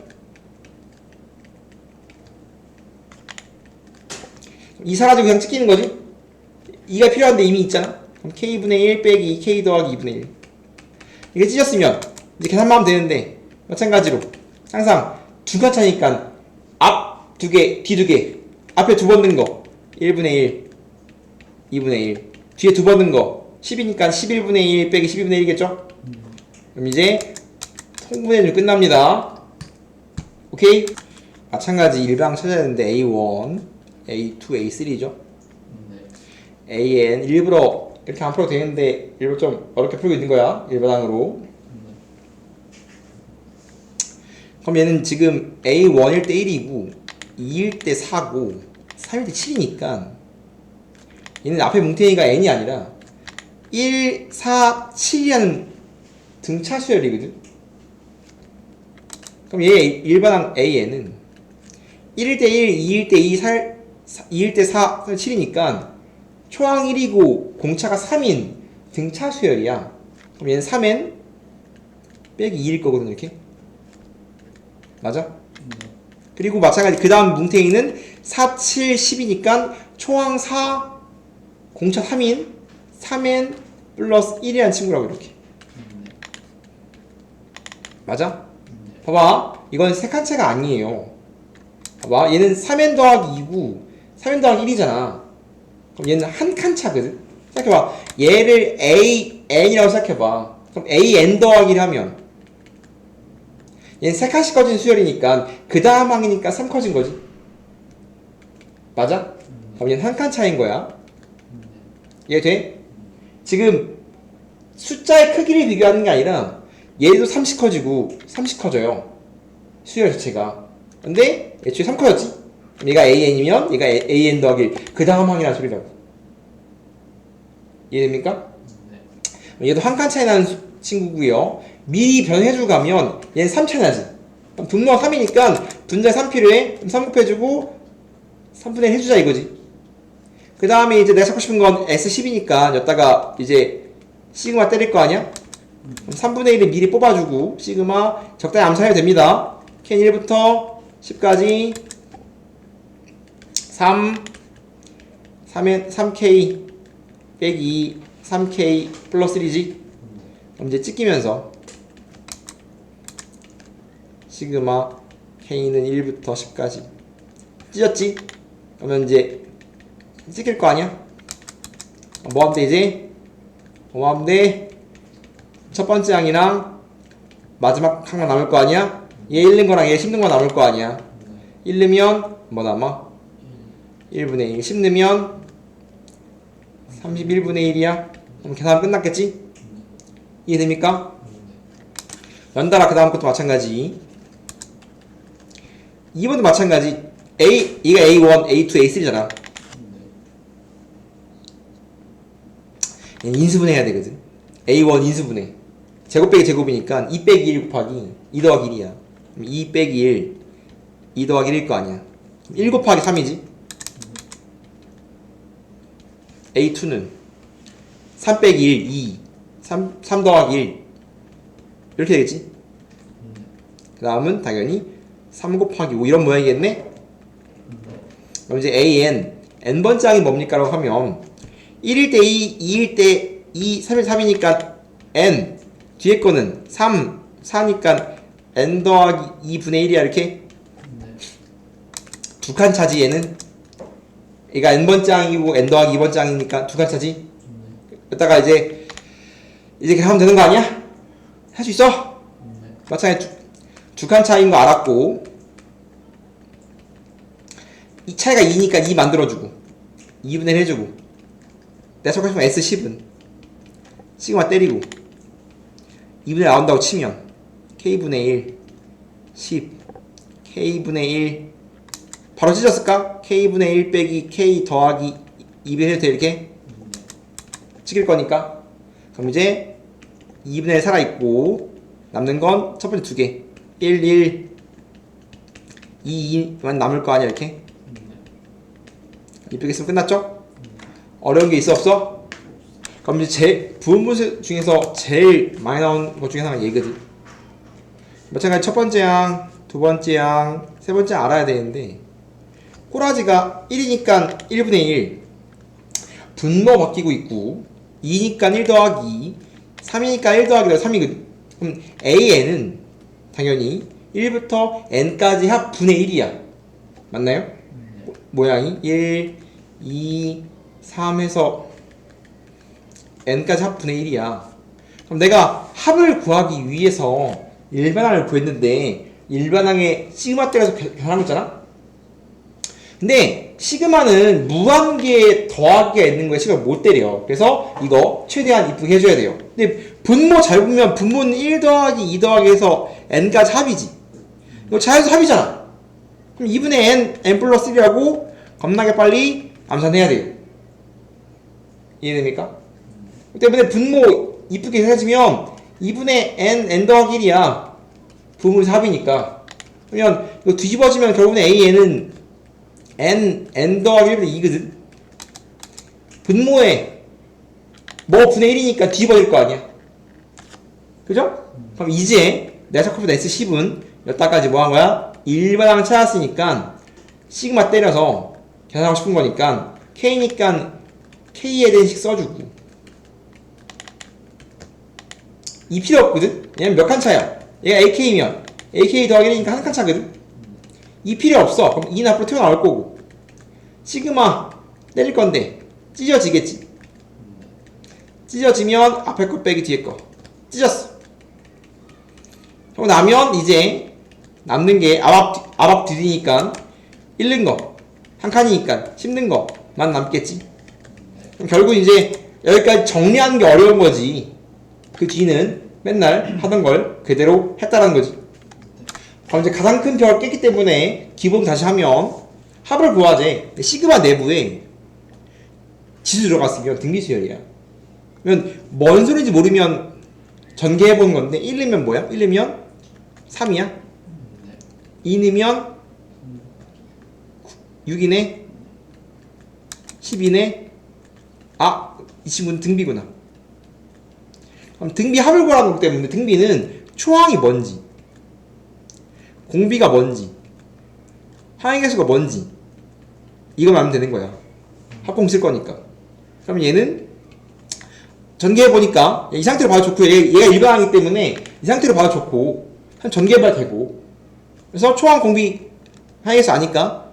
이 사라지고 그냥 찍히는 거지. 2가 필요한데 이미 있잖아. 그럼 K분의 1 빼기 K 더하기 2분의 1. 이게 찢었으면 이제 계산만 하면 되는데 마찬가지로 항상 2칸 차니까 앞 2개, 뒤 2개. 앞에 2번 넣은 거 1분의 1, 2분의 1. 뒤에 2번 넣은 거 10이니까 11분의 1 빼기 12분의 1이겠죠? 그럼 이제 통분해주면 끝납니다. 오케이? 마찬가지 일방 찾아야 되는데 A1, A2, A3죠? AN 일부러 이렇게 안 풀어도 되는데 일부러 좀 어렵게 풀고 있는 거야. 일반항으로. 그럼 얘는 지금 A1일 때 1이고 2일 때 4고 3일 때 7이니까 얘는 앞에 뭉탱이가 N이 아니라 1, 4, 7이라는 등차 수열이거든. 그럼 얘 일반항 AN은 1일 때 1, 2일 때 2, 2일 때 4, 7이니까 초항 1이고 공차가 3인 등차 수열이야. 그럼 얘는 3n 빼기 2일 거거든, 이렇게. 맞아? 그리고 마찬가지 그 다음 뭉탱이는 4, 7, 10이니까 초항 4, 공차 3인 3n 플러스 1이라는 친구라고 이렇게. 맞아? 봐봐. 이건 세 칸차가 아니에요. 봐봐. 얘는 3n 더하기 2고 3n 더하기 1이잖아. 그럼 얘는 한 칸 차거든. 생각해봐. 얘를 AN이라고 생각해봐. 그럼 AN 더하기 1 하면 얘는 3칸씩 커진 수열이니까 그 다음 항이니까 3 커진 거지. 맞아? 그럼 얘는 한 칸 차인 거야. 이해 돼? 지금 숫자의 크기를 비교하는 게 아니라 얘도 30 커지고 30 커져요. 수열 자체가. 근데 애초에 3 커졌지? 얘가 AN이면 얘가 AN 더하기 1. 그 다음 항이라는 소리라고. 이해됩니까? 얘도 한 칸 차이 나는 친구고요. 미리 변해주고 가면 얘는 3 차이 나지. 그럼 분모가 3이니까 분자에 3 필요해. 그럼 3 곱해주고 3분의 1 해주자 이거지. 그 다음에 이제 내가 찾고 싶은 건 S10이니까 여기다가 이제 시그마 때릴 거 아니야? 그럼 3분의 1을 미리 뽑아주고 시그마 적당히 암산해도 됩니다. K는 1부터 10까지 3K 빼기 3K 플러스 1이지. 그럼 이제 찍히면서 시그마 K는 1부터 10까지 찢었지? 그러면 이제 찍힐 거 아니야? 뭐 하면 돼 이제? 뭐 하면 돼? 첫 번째 항이랑 마지막 항만 남을 거 아니야? 얘 1 넣은 거랑 얘 10 넣은 거 남을 거 아니야. 1 넣으면 뭐 남아? 1분의 1. 10 넣으면 31분의 1이야. 그럼 계산 끝났겠지? 이해됩니까? 연달아 그 다음 것도 마찬가지. 2번도 마찬가지. 얘가 A1, A2, A3잖아. 인수분해 해야 되거든. A1 인수분해. 제곱 빼기 제곱이니까 2 빼기 1 곱하기 2 더하기 1이야. 2 빼기 1, 2 더하기 1일 거 아니야. 1 곱하기 3이지. A2는 3 빼기 1, 2, 3 더하기 1 이렇게 되겠지. 그 다음은 당연히 3 곱하기 5 이런 모양이겠네. 그럼 이제 AN N번째 항이 뭡니까? 라고 하면 1일 때 2, 2일 때 2, 3일 3이니까 N 뒤에 거는 3, 4니까 N 더하기 2분의 1이야 이렇게. 두 칸 차지 얘는. 얘가 N번째 항이고 N 더하기 2번째 항이니까 두 칸 차지. 여기다가 이제 그렇게 하면 되는 거 아니야? 할 수 있어? 마찬가지 두 칸 차이인 거 알았고, 이 차이가 2니까 2 만들어주고 2분의 1 해주고, 내가 적합하면 S10은 시그마 때리고 2분의 1 나온다고 치면 K분의 1 10 K분의 1 바로 찢었을까? K분의 1 빼기 K 더하기 2분의 1 해도 돼 이렇게? 찍을 거니까. 그럼 이제 2분의 1 살아있고 남는 건 첫 번째 두 개 1, 1 2, 2만 남을 거 아니야 이렇게. 이쁘게 쓰면 끝났죠? 어려운 게 있어 없어? 그럼 이제 부분분수 중에서 제일 많이 나온 것 중에 하나가 얘거든. 마찬가지 첫 번째 항, 두 번째 항, 세 번째 항 알아야 되는데, 꼬라지가 1이니까 1분의 1 분모 바뀌고 있고, 2니까 1 더하기 3이니까 1 더하기 3이거든. 그럼 AN은 당연히 1부터 N까지 합 분의 1이야. 맞나요? 모양이 1, 2, 3 해서 N까지 합 분의 1이야. 그럼 내가 합을 구하기 위해서 일반항을 구했는데 일반항에 시그마 때려서 변한 거잖아? 근데 시그마는 무한계에 더하기가 있는 거에 시그마 못 때려. 그래서 이거 최대한 이쁘게 해줘야 돼요. 근데 분모 잘 보면 분모는 1 더하기 2 더하기 해서 N까지 합이지. 이거 자연수 합이잖아. 그럼 2분의 N 플러스 1이라고 겁나게 빨리 암산해야 돼요. 이해됩니까? 그 때문에 분모 이쁘게 해주면 2분의 N 더하기 1이야. 분모에서 합이니까. 그러면 이거 뒤집어지면 결국은 AN은 N 더하기 1분의 2거든. 분모에 뭐 분의 1이니까 뒤집어질 거 아니야. 그죠? 그럼 이제 내가 찾고보다 S10은 여기까지 뭐 한 거야? 일반항 찾았으니까 시그마 때려서 계산하고 싶은 거니까 K니까 K에 대한 식 써주고, 이 필요 없거든? 왜냐면 몇 칸 차야? 얘가 AK면 AK 더하기 1이니까 한 칸 차거든? 이 필요 없어. 그럼 2는 앞으로 튀어나올 거고, 시그마 때릴 건데 찢어지겠지? 찢어지면 앞에 거 빼기 뒤에 거 찢었어. 그러고 나면 이제 남는 게 앞 뒤니까 1는 거 한 칸이니까 10는 거만 남겠지. 그럼 결국 이제 여기까지 정리하는 게 어려운 거지. 그 뒤는 맨날 하던 걸 그대로 했다는 거지. 그럼 이제 가장 큰 벽을 깼기 때문에 기본 다시 하면 합을 구하재. 시그마 내부에 지수 들어갔으면 등비수열이야. 그러면 뭔 소리인지 모르면 전개해보는 건데, 1 넣으면 뭐야? 1 넣으면 3이야? 2 넣으면 6이네? 10이네? 아, 이 친구는 등비구나. 그럼 등비 합을 구하는 거기 때문에 등비는 초항이 뭔지, 공비가 뭔지, 항의 개수가 뭔지 이거만 하면 되는 거야. 합공 쓸 거니까. 그럼 얘는 전개해보니까 이 상태로 봐도 좋고, 얘가 일반항이기 때문에 이 상태로 봐도 좋고 전개해봐도 되고, 그래서 초항 공비 항의 개수 아니까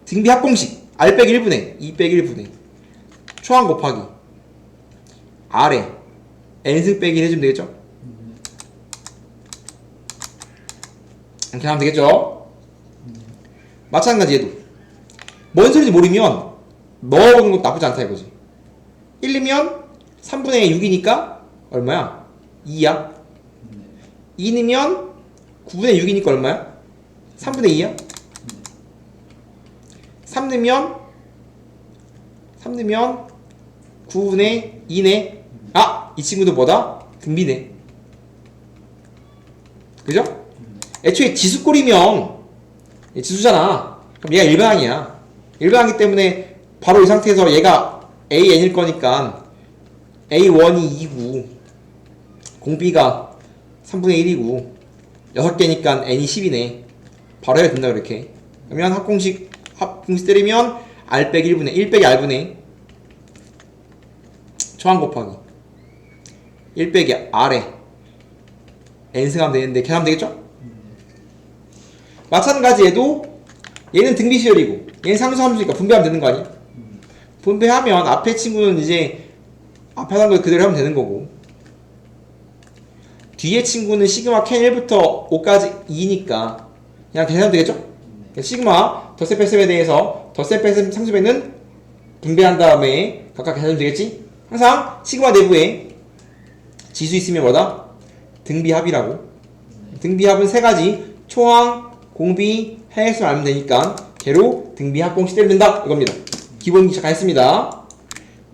등비 합공식 R 빼기 1분의 2 빼기 1분의 초항 곱하기 R에 N승 빼기 해주면 되겠죠? 이렇게 하면 되겠죠? 마찬가지 얘도 뭔 소리인지 모르면 넣어보는 것도 나쁘지 않다 이거지. 1이면 3분의 6이니까 얼마야? 2야. 2면 9분의 6이니까 얼마야? 3분의 2야. 3 넣으면 9분의 2네. 아! 이 친구도 뭐다? 등비네. 그죠? 애초에 지수꼴이면 지수잖아. 그럼 얘가 일반항이야. 일반항이기 때문에 바로 이 상태에서 얘가 AN일 거니까 A1이 2고 공B가 3분의 1이고 6개니까 N이 10이네. 바로 해야 된다 그렇게. 그러면 합공식 때리면 R 빼기 1분의 1 빼기 R분의 초항 곱하기 1 빼기 R에 N승하면 되는데 계산하면 되겠죠? 마찬가지 얘도 얘는 등비시열이고 얘는 상수함수니까 분배하면 되는 거 아니야? 분배하면 앞에 친구는 이제 앞에 하는 걸 그대로 하면 되는 거고 뒤에 친구는 시그마 캔 1부터 5까지 2니까 그냥 계산하면 되겠죠? 시그마 덧셈 뺄셈에 대해서 덧셈 뺄셈 상수배는 분배한 다음에 각각 계산하면 되겠지? 항상 시그마 내부에 지수 있으면 뭐다? 등비합이라고. 등비합은 세 가지 초항, 공비, 하역수를 알면 되니까 걔로 등비합 공식 때리면 된다 이겁니다. 기본 시작했습니다.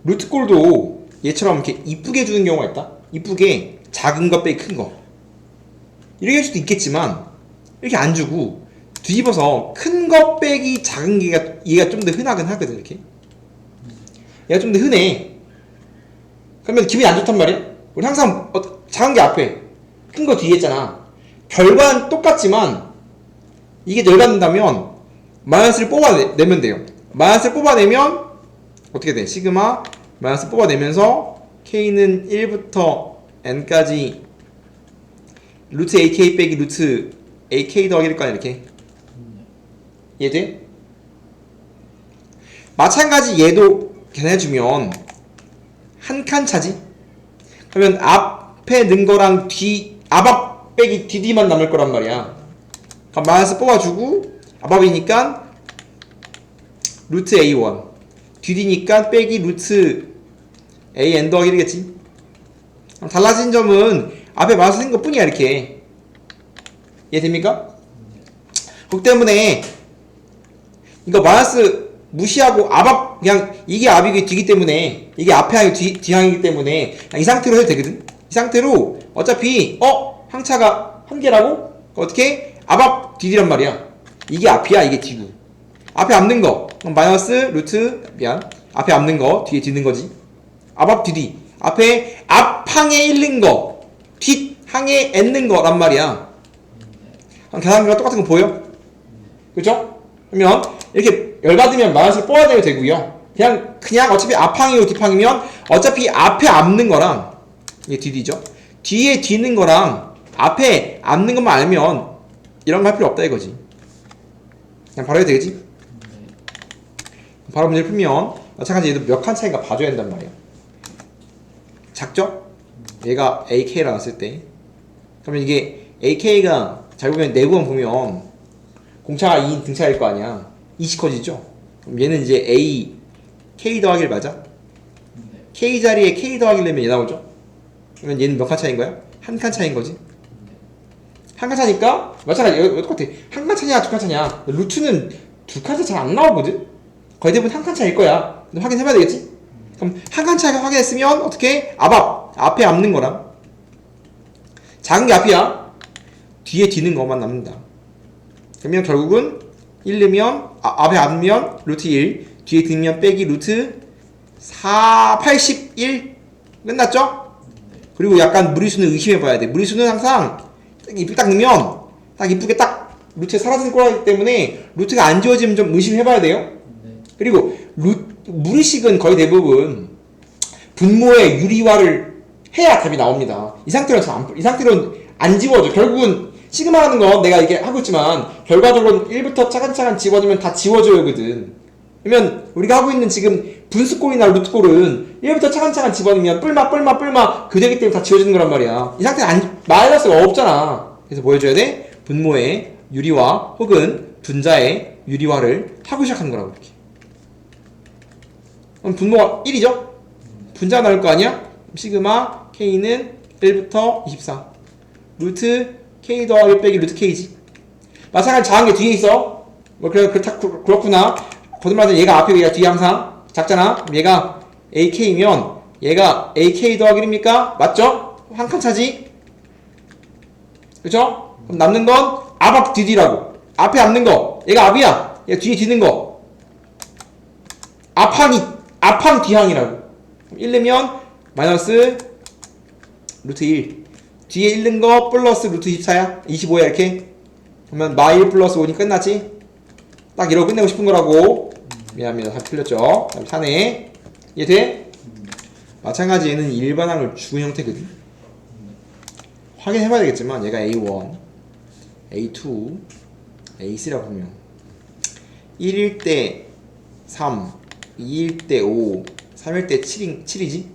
루트꼴도 얘처럼 이렇게 이쁘게 주는 경우가 있다. 이쁘게 작은 거 빼기 큰 거 이렇게 할 수도 있겠지만 이렇게 안 주고 뒤집어서 큰 거 빼기 작은 게 얘가 좀 더 흔하긴 하거든. 이렇게 얘가 좀 더 흔해. 그러면 기분이 안 좋단 말이야. 우리 항상 작은 게 앞에 큰 거 뒤에 있잖아. 결과는 똑같지만 이게 열받는다면 마이너스를 뽑아내면 돼요. 마이너스를 뽑아내면 어떻게 돼? 시그마 마이너스 뽑아내면서 K는 1부터 N까지 루트 AK 빼기 루트 AK 더하기 1까지 이렇게 이해돼? 마찬가지 얘도 계산해주면 한 칸 차지? 그러면 앞에 넣은 거랑 앞 빼기 DD만 남을 거란 말이야. 그럼 마이너스 뽑아주고 앞이니까 루트 A1 DD니까 빼기 루트 AN 더하기 1이겠지. 달라진 점은 앞에 마이너스 생긴 것 뿐이야. 이렇게 이해됩니까? 그렇기 때문에 이거 마이너스 무시하고 앞 그냥 이게 앞이기 뒤기 때문에 이게 앞에 항이 뒤항이기 때문에 이 상태로 해도 되거든. 이 상태로 어차피 항차가 한 개라고? 어떻게? 앞 뒤디란 말이야. 이게 앞이야 이게 뒤고 앞에 앞는 거 그럼 마이너스 루트 앞에 앞는 거 뒤에 뒤는 거지. 앞 뒤뒤 앞에 앞항에 있는 거 뒷항에 있는 거란 말이야. 계산기가 똑같은 거 보여? 그죠? 그러면 이렇게 열받으면 마이너스를 뽑아내도 되고요. 그냥 어차피 앞항이고 뒷항이면 어차피 앞에 앞는 거랑 이게 뒤뒤죠. 뒤에 뒤는 거랑 앞에 앞는 것만 알면 이런 거 할 필요 없다 이거지. 그냥 바로 해도 되겠지? 바로 문제를 풀면 마찬가지 얘도 몇 칸 차이인가 봐줘야 된단 말이야. 작죠? 얘가 AK라 놨을 때 그러면 이게 AK가 잘 보면 내부만 보면 공차가 2인 등차일 거 아니야. 20 커지죠? 그럼 얘는 이제 A K 더하기를 맞아? K 자리에 K 더하기를 내면 얘 나오죠? 그러면 얘는 몇 칸 차이인 거야? 한 칸 차이인 거지? 한 칸 차니까 마찬가지 똑같아. 한 칸 차냐 두 칸 차냐 루트는 두 칸 차 잘 안 나오거든? 거의 대부분 한 칸 차일 거야. 확인해봐야 되겠지? 그럼 한 칸 차이가 확인했으면 어떻게? 앞에 앞는 거랑 작은 게 앞이야. 뒤에 뒤는 것만 남는다. 그러면 결국은 1 넣으면 앞에 앞면 루트 1 뒤에 뒤면 빼기 루트 81 끝났죠? 그리고 약간 무리수는 의심해봐야 돼. 무리수는 항상 이쁘게 딱 넣으면 딱 이쁘게 딱 루트에 사라지는 거라기 때문에 루트가 안 지워지면 좀 의심해봐야 돼요. 그리고 무리식은 거의 대부분 분모의 유리화를 해야 답이 나옵니다. 이 상태로는 안 지워져. 결국은 시그마라는 건 내가 이렇게 하고 있지만 결과적으로 1부터 차근차근 집어넣으면 다 지워져요거든. 그러면 우리가 하고 있는 지금 분수꼴이나 루트꼴은 1부터 차근차근 집어넣으면 뿔마 그 되기 때문에 다 지워지는 거란 말이야. 이 상태는 마이너스가 없잖아. 그래서 뭐 해줘야 돼? 분모에 유리화 혹은 분자의 유리화를 하고 시작하는 거라고 이렇게. 그럼 분모가 1이죠? 분자가 나올 거 아니야? 시그마 K는 1부터 24 루트 K 더하기 1 빼기 루트 K지. 마찬가지 작은 게 뒤에 있어. 뭐 그렇구나. 거듭말해서 얘가 앞에 얘가 뒤에 항상 작잖아. 그럼 얘가 AK면 얘가 AK 더하기 1입니까? 맞죠? 한 칸 차지? 그쵸? 그럼 남는 건 앞 뒤뒤라고. 앞에 남는 거 얘가 앞이야. 얘가 뒤에 뒤는 거 앞항 뒤항이라고. 1넣으면 마이너스 루트 1 뒤에 1 넣은 거 플러스 루트 24야 25야 이렇게. 그러면 마1 플러스 5니 끝났지? 딱 이러고 끝내고 싶은 거라고. 미안합니다. 다 틀렸죠? 사네. 이해돼? 마찬가지 얘는 일반항을 죽은 형태거든. 확인해봐야 되겠지만 얘가 A1, A2, A3라고 보면 1일 때 3, 2일 때 5, 3일 때 7이지?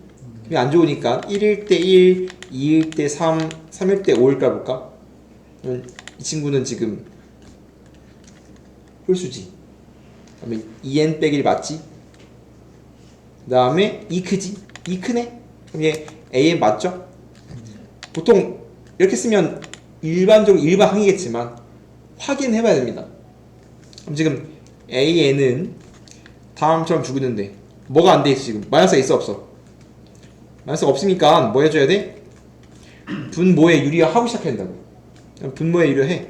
그게 안 좋으니까 1일 때 1, 2일 때 3, 3일 때 5일 까볼까? 이 친구는 지금 홀수지. 그 다음에 2n 빼기 1 맞지? 그 다음에 2 크지? 2 크네? 그럼 얘 AN 맞죠? 보통 이렇게 쓰면 일반적으로 일반항이겠지만 확인해봐야 됩니다. 그럼 지금 AN은 다음처럼 주고있는데 뭐가 안 돼 있어 지금? 마이너스가 있어 없어? 마이너스가 없으니까 뭐 해줘야 돼? 분모의 유리화 하고 시작해야 된다고. 분모의 유리화 해.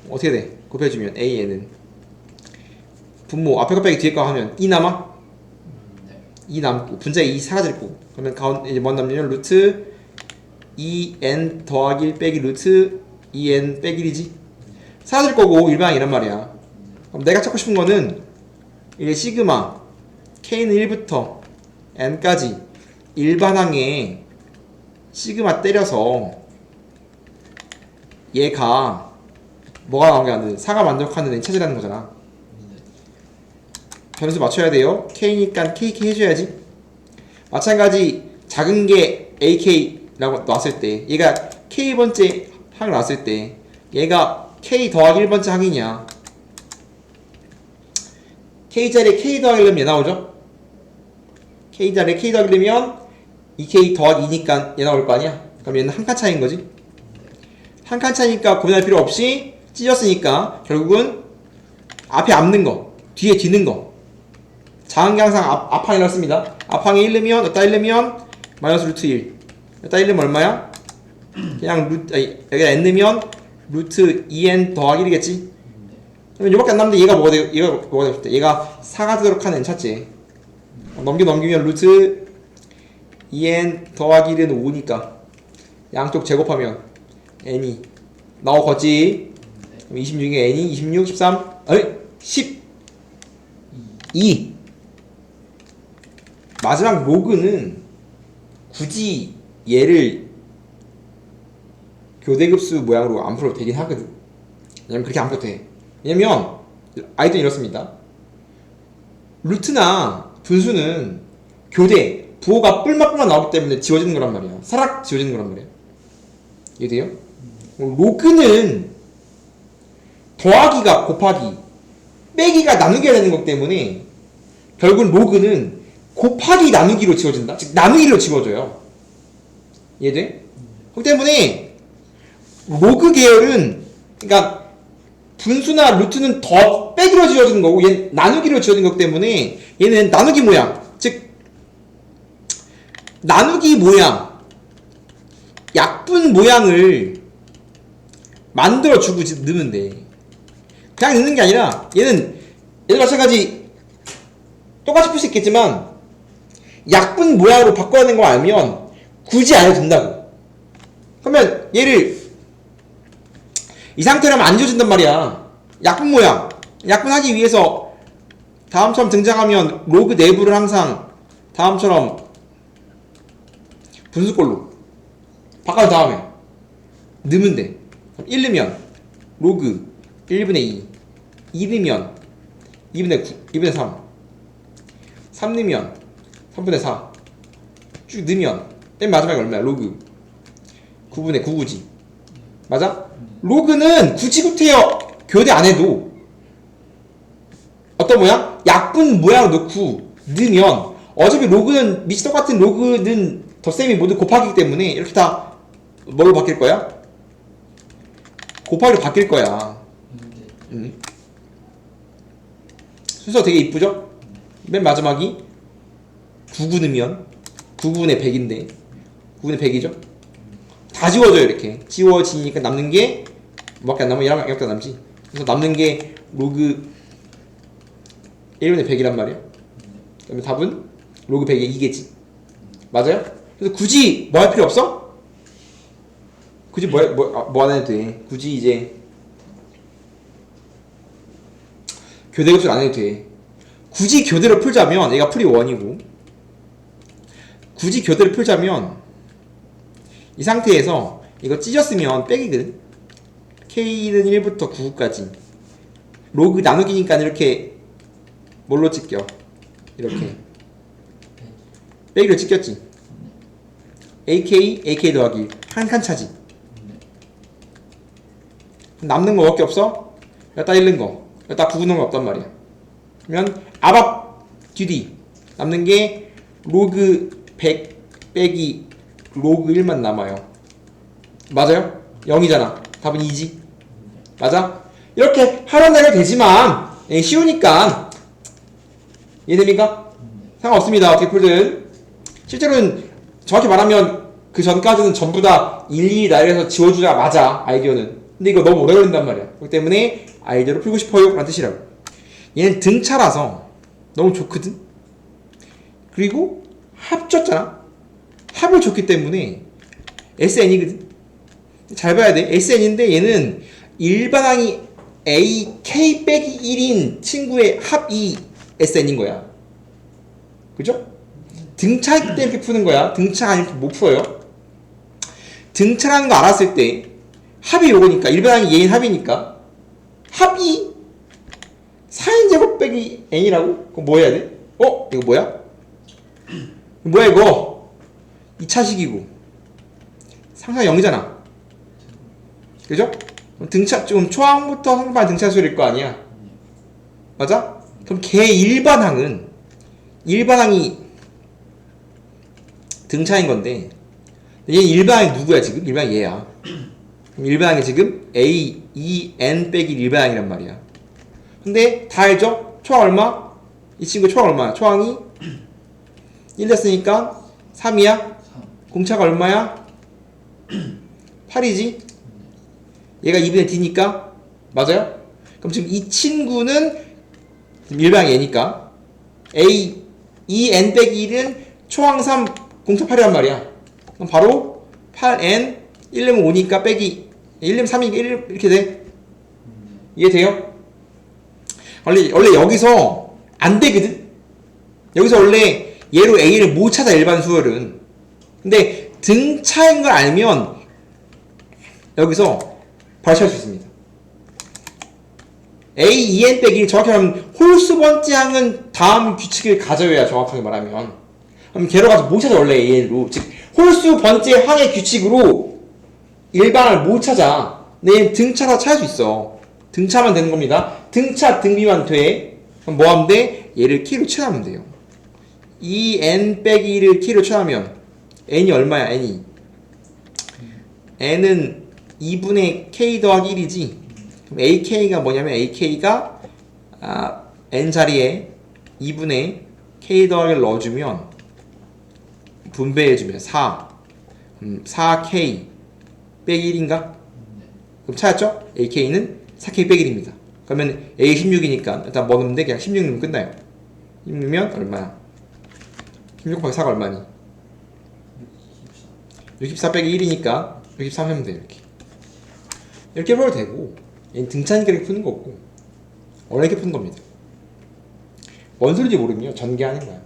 어떻게 돼? 곱해주면 AN은 분모 앞에 거 빼기 뒤에 거 하면 2 남아? 2 남고 분자에 2 사라질 거고. 그러면 가운데 이제 뭐 남냐면 루트 2n 더하기 1 빼기 루트 2n 빼기 1이지? 사라질 거고 일반항이란 말이야. 그럼 내가 찾고 싶은 거는 이게 시그마 K는 1부터 n까지 일반항에 시그마 때려서 얘가 뭐가 나오게 하는 4가 만족하는 n 찾으라는 거잖아. 변수 맞춰야 돼요. K니까 KK 해줘야지. 마찬가지 작은 게 AK라고 놨을 때 얘가 K번째 항을 놨을 때 얘가 K 더하기 1번째 항이냐. K자리에 K 더하기 1면 얘 나오죠? K자리에 K 더하기 1면 2K 더하기 2니까 얘 나올 거 아니야? 그럼 얘는 한 칸 차이인 거지? 한 칸 차이니까 고민할 필요 없이 찢었으니까 결국은 앞에 앞는 거, 뒤에 뒤는 거. 작은 항상 앞항이라고 씁니다. 앞항에 1 넣으면, 여기다 1 넣으면 마이너스 루트 1. 여기다 1 넣으면 얼마야? 그냥 여기다 n 넣으면 루트 2n 더하기 1이겠지? 그러면 요밖에 안 남는데 얘가 뭐가 되고 싶대? 얘가 4가 되도록 하는 n 찾지. 넘기면 루트 2n 더하기 1은 5니까 양쪽 제곱하면 n이 나오겠지. 26에 n이 26, 13, 12. 마지막 로그는 굳이 얘를 교대급수 모양으로 안 풀어도 되긴 하거든. 왜냐면 그렇게 안 풀어도 돼. 왜냐면 아이들은 이렇습니다. 루트나 분수는 교대, 부호가 뿔맛뿔맛 나오기 때문에 지워지는 거란 말이야. 사락 지워지는 거란 말이야. 이해돼요? 로그는 더하기가 곱하기, 빼기가 나누기가 되는 것 때문에 결국 로그는 곱하기 나누기로 지워진다. 즉 나누기로 지워져요. 이해돼? 그렇기 때문에 로그 계열은 그러니까 분수나 루트는 더 빼기로 지워지는 거고 얘는 나누기로 지워진 거기 때문에 얘는 나누기 모양, 즉 나누기 모양, 약분 모양을 만들어주고 넣으면 돼. 그냥 넣는 게 아니라 얘는 마찬가지 똑같이 풀 수 있겠지만 약분 모양으로 바꿔야 되는 거 알면 굳이 안 해도 된다고. 그러면 얘를 이 상태로 하면 안 지워진단 말이야. 약분 모양, 약분하기 위해서 다음처럼 등장하면 로그 내부를 항상 다음처럼 분수꼴로 바꿔준 다음에 넣으면 돼. 1 넣으면 로그 1분의 2, 2 넣으면 2분의 9, 2분의 3, 3 넣으면 3분의 4 쭉 넣으면 맨 마지막에 얼마야? 로그 9분의 9구지. 맞아? 로그는 굳이 구태여 교대 안 해도 어떤 모양? 약분 모양을 넣고 넣으면 어차피 로그는 밑이 똑같은 로그는 덧셈이 모두 곱하기이기 때문에 이렇게 다 뭘로 바뀔 거야? 곱하기로 바뀔 거야. 순서 되게 이쁘죠? 맨 마지막이 9구 넣으면 9분의 100인데 9분의 100이죠? 다 지워져요. 이렇게 지워지니까 남는 게 뭐밖에 안 남아? 얘랑 이렇게 남지. 그래서 남는 게 로그 1분의 100이란 말이야. 그러면 답은 로그 100의 2겠지. 맞아요? 그래서 굳이 뭐 할 필요 없어? 굳이 뭐 안 해도 돼. 굳이 이제 교대 급수를 안 해도 돼. 굳이 교대로 풀자면 얘가 풀이 1이고 굳이 교대를 풀자면 이 상태에서 이거 찢었으면 빼기거든. K는 1부터 9까지 로그 나누기니까 이렇게 뭘로 찍겨? 이렇게 빼기로 찍혔지. AK, AK 더하기 한 칸 차지. 남는 거 밖에 없어? 여기다 잃는 거, 여기다 9 넣은 거 없단 말이야. 그러면 앞 뒤뒤 남는 게 로그 100 빼기 로그 1만 남아요. 맞아요? 0이잖아. 답은 2지. 맞아? 이렇게 하려면 해도 되지만 쉬우니까 이해됩니까? 상관없습니다. 어떻게 풀든. 실제로는 정확히 말하면 그 전까지는 전부 다 일일이 나열해서 지워주자 맞아. 아이디어는. 근데 이거 너무 오래 걸린단 말이야. 그렇기 때문에 아이디어로 풀고 싶어요 라는 뜻이라고. 얘는 등차라서 너무 좋거든. 그리고 합쳤잖아. 합을 줬기 때문에 SN이거든. 잘 봐야 돼. SN인데 얘는 일반항이 AK 빼기 1인 친구의 합이 SN인 거야. 그죠? 등차일 때 이렇게 푸는 거야. 등차가 아니면 못 풀어요. 등차라는 거 알았을 때 합이 요거니까 일반항이 얘인 합이니까 합이 4인제곱 빼기 n이라고? 그럼 뭐 해야 돼? 이거 뭐야? 뭐야 이거? 2차식이고 상수가 0이잖아. 그죠? 그럼 등차, 좀 초항부터 상반 등차수일 거 아니야. 맞아? 그럼 걔 일반항은 일반항이 등차인 건데 얘 일반항이 누구야 지금? 일반항이 얘야. 그럼 일반항이 지금 A, E, N 빼기 일반항이란 말이야. 근데 다 알죠? 초항 얼마? 이 친구 초항 얼마야? 초항이 1 됐으니까 3이야? 공차가 얼마야? 8이지? 얘가 2분의 D니까? 맞아요? 그럼 지금 이 친구는 일반항이 얘니까 A, E, N 빼기 1은 초항 3, 공차 8이란 말이야. 그럼 바로 8N 1르면 5니까 빼기 1르면 3이니까 1 이렇게 돼. 이해돼요? 원래 여기서 안 되거든? 여기서 원래 얘로 A를 못 찾아 일반 수열은. 근데 등차인 걸 알면 여기서 바로 찾을 수 있습니다. A, EN 빼기 정확히 말하면 홀수 번째 항은 다음 규칙을 가져야 정확하게 말하면. 그럼 걔로 가서 못 찾아 원래 AN으로. 즉 홀수 번째 항의 규칙으로 일반을 못 찾아. 근데 등차가 찾을 수 있어. 등차만 되는 겁니다. 등차 등비만 돼. 그럼 뭐 하면 돼? 얘를 K로 취하면 돼요. EN 빼기 1을 K로 취하면 N이 얼마야? N이 N은 2분의 K 더하기 1이지. 그럼 AK가 뭐냐면 AK가 N 자리에 2분의 K 더하기를 넣어주면 분배해주면 4K 빼기 1인가? 그럼 찾았죠? AK는 4K 빼기 1입니다. 그러면 A 16이니까 일단 뭐 넣으면 돼? 그냥 16 넣으면 끝나요. 16 넣으면 얼마야? 16 곱하기 4가 얼마니? 64 빼기 1이니까 63 하면 돼요. 이렇게 풀어도 되고 얘는 등차니까 이렇게 푸는 거고 원래 이렇게 푸는 겁니다. 뭔 소리인지 모르면 전개하는 거야.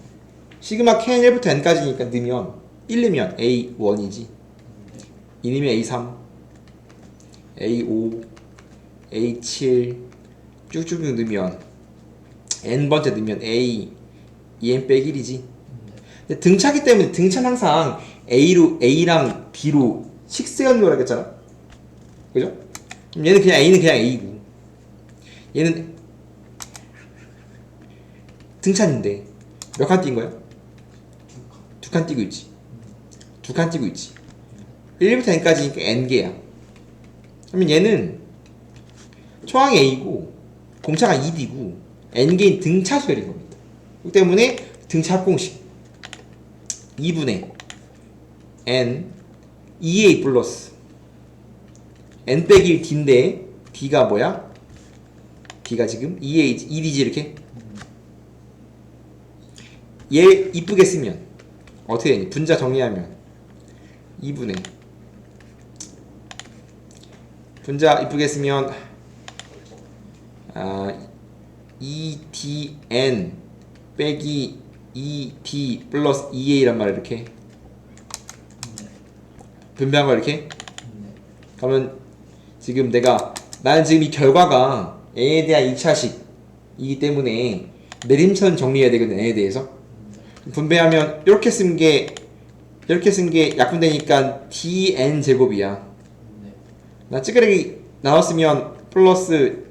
시그마 K는 1부터 N까지니까 넣으면 1 넣으면 A1이지 2 넣으면 A3 A5 A7 쭉쭉 넣으면 N번째 넣으면 A 2N 빼기 1이지. 근데 등차기 때문에 등차는 항상 A랑 B로 식세연거라 했잖아. 그죠? 그럼 얘는 그냥 A는 그냥 A고 얘는 등차인데 몇 칸 띈 거야? 두 칸 띄고 있지. 두 칸 띄고 있지. 1부터 n까지니까 n개야. 그러면 얘는 초항이 A고 공차가 2D고 n개인 등차 수열인 겁니다. 그렇기 때문에 등차 합공식 2분의 n 2a 플러스 n 빼기 1d인데 d가 뭐야? d가 지금 2a 2d지 이렇게. 얘 이쁘게 쓰면 어떻게 되니? 분자 정리하면 2분의 분자 이쁘게 쓰면 2dn 빼기 2d 플러스 2a란 말이야. 이렇게 분배한 거 이렇게. 그러면 지금 나는 지금 이 결과가 n에 대한 2차식이기 때문에 내림선 정리해야 되거든. n에 대해서 분배하면 이렇게 쓴 게 약분되니까 dn 제곱이야. 나 찌그레기 나왔으면 플러스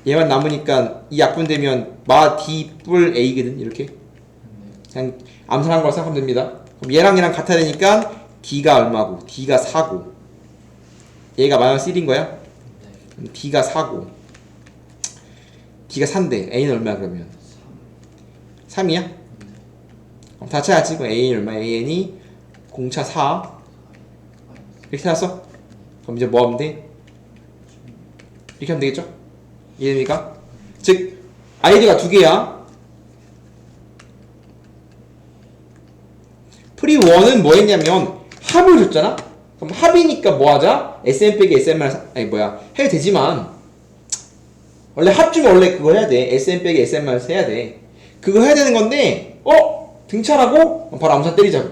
얘만 남으니까 이 약분되면 마 d 뿔 a거든. 이렇게 그냥 암산한 걸 생각하면 됩니다. 그럼 얘랑 같아야 되니까 d가 얼마고 d가 4고 얘가 마이너스 1인 거야. 그럼 d가 4고 d가 4인데 a는 얼마야 그러면? 3이야? 그럼 다 쳐야지. 그럼 a는 얼마야? an이 공차 4 이렇게 찾았어? 그럼 이제 뭐 하면 돼? 이렇게 하면 되겠죠? 이해됩니까? 즉 아이디가 두 개야. 프리 1은 뭐 했냐면 합을 줬잖아? 그럼 합이니까 뭐 하자? SM 빼기 SMR 해도 되지만 원래 합 주면 원래 그거 해야 돼. SM 빼기 SMR 해야 돼. 그거 해야 되는 건데 등차라고? 바로 암산 때리자고.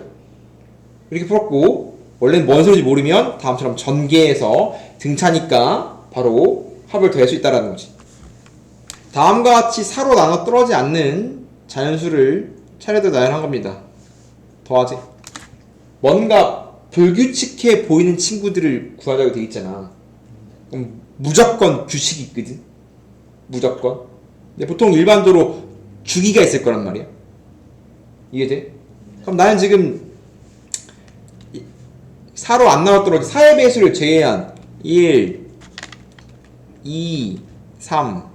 이렇게 풀었고 원래는 뭔 소리인지 모르면 다음처럼 전개해서 등차니까 바로 합을 더할 수 있다는 거지. 다음과 같이 사로 나눠 떨어지지 않는 자연수를 차례대로 나열한 겁니다. 더하지. 뭔가 불규칙해 보이는 친구들을 구하자고 돼 있잖아. 그럼 무조건 규칙이 있거든. 무조건. 근데 보통 일반적으로 주기가 있을 거란 말이야. 이해돼? 그럼 나는 지금 4로 안 나눠 떨어지 4의 배수를 제외한 1, 2, 3,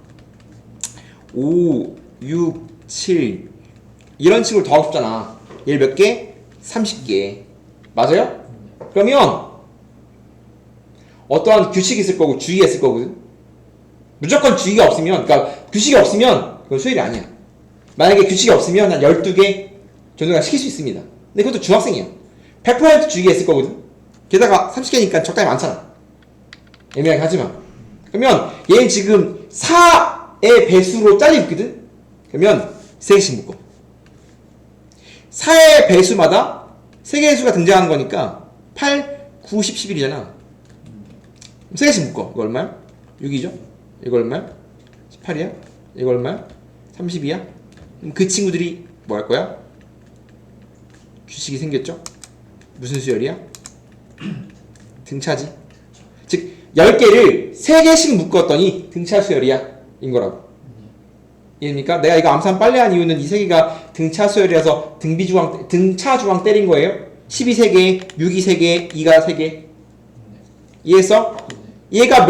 5, 6, 7 이런 식으로 더하고 싶잖아. 얘를 몇 개? 30개. 맞아요? 그러면 어떠한 규칙이 있을 거고 주의가 있을 거거든. 무조건 주의가 없으면, 그러니까 규칙이 없으면 그건 수열이 아니야. 만약에 규칙이 없으면 한 12개 정도가 시킬 수 있습니다. 근데 그것도 중학생이야. 100% 주의가 있을 거거든. 게다가 30개니까 적당히 많잖아. 애매하게 하지마. 그러면 얘는 지금 4의 배수로 잘려 있거든. 그러면 3개씩 묶어. 4의 배수마다 3개의 수가 등장하는 거니까 8, 9, 10, 11이잖아. 3개씩 묶어. 이거 얼마야? 6이죠? 이거 얼마야? 18이야? 이거 얼마야? 30이야? 그럼 그 친구들이 뭐 할 거야? 규칙이 생겼죠? 무슨 수열이야? 등차지. 즉 10개를 3개씩 묶었더니 등차 수열이야. 인 거라고. 이해됩니까? 내가 이거 암산 빨리 한 이유는 이 3개가 등차 수열이라서 등차 주황 때린 거예요. 12 3개, 6이 3개, 2가 3개. 이해했어? 얘가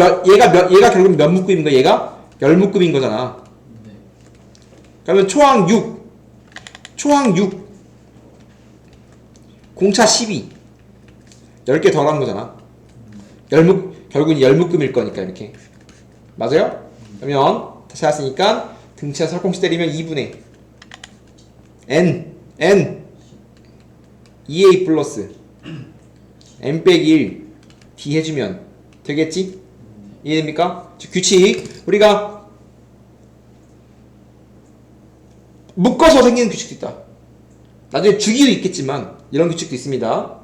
결국 몇 묶음인 거야? 얘가 10묶음인 거잖아. 그러면 초항 6 공차 12 10개 덜 한 거잖아. 결국은 10묶음일 거니까 이렇게. 맞아요? 그러면 다시 했으니까 등차 살콩시 때리면 2분의 n 2a 플러스 n 빼기 1 d 해주면 되겠지? 이해됩니까? 규칙 우리가 묶어서 생기는 규칙도 있다. 나중에 주기도 있겠지만 이런 규칙도 있습니다.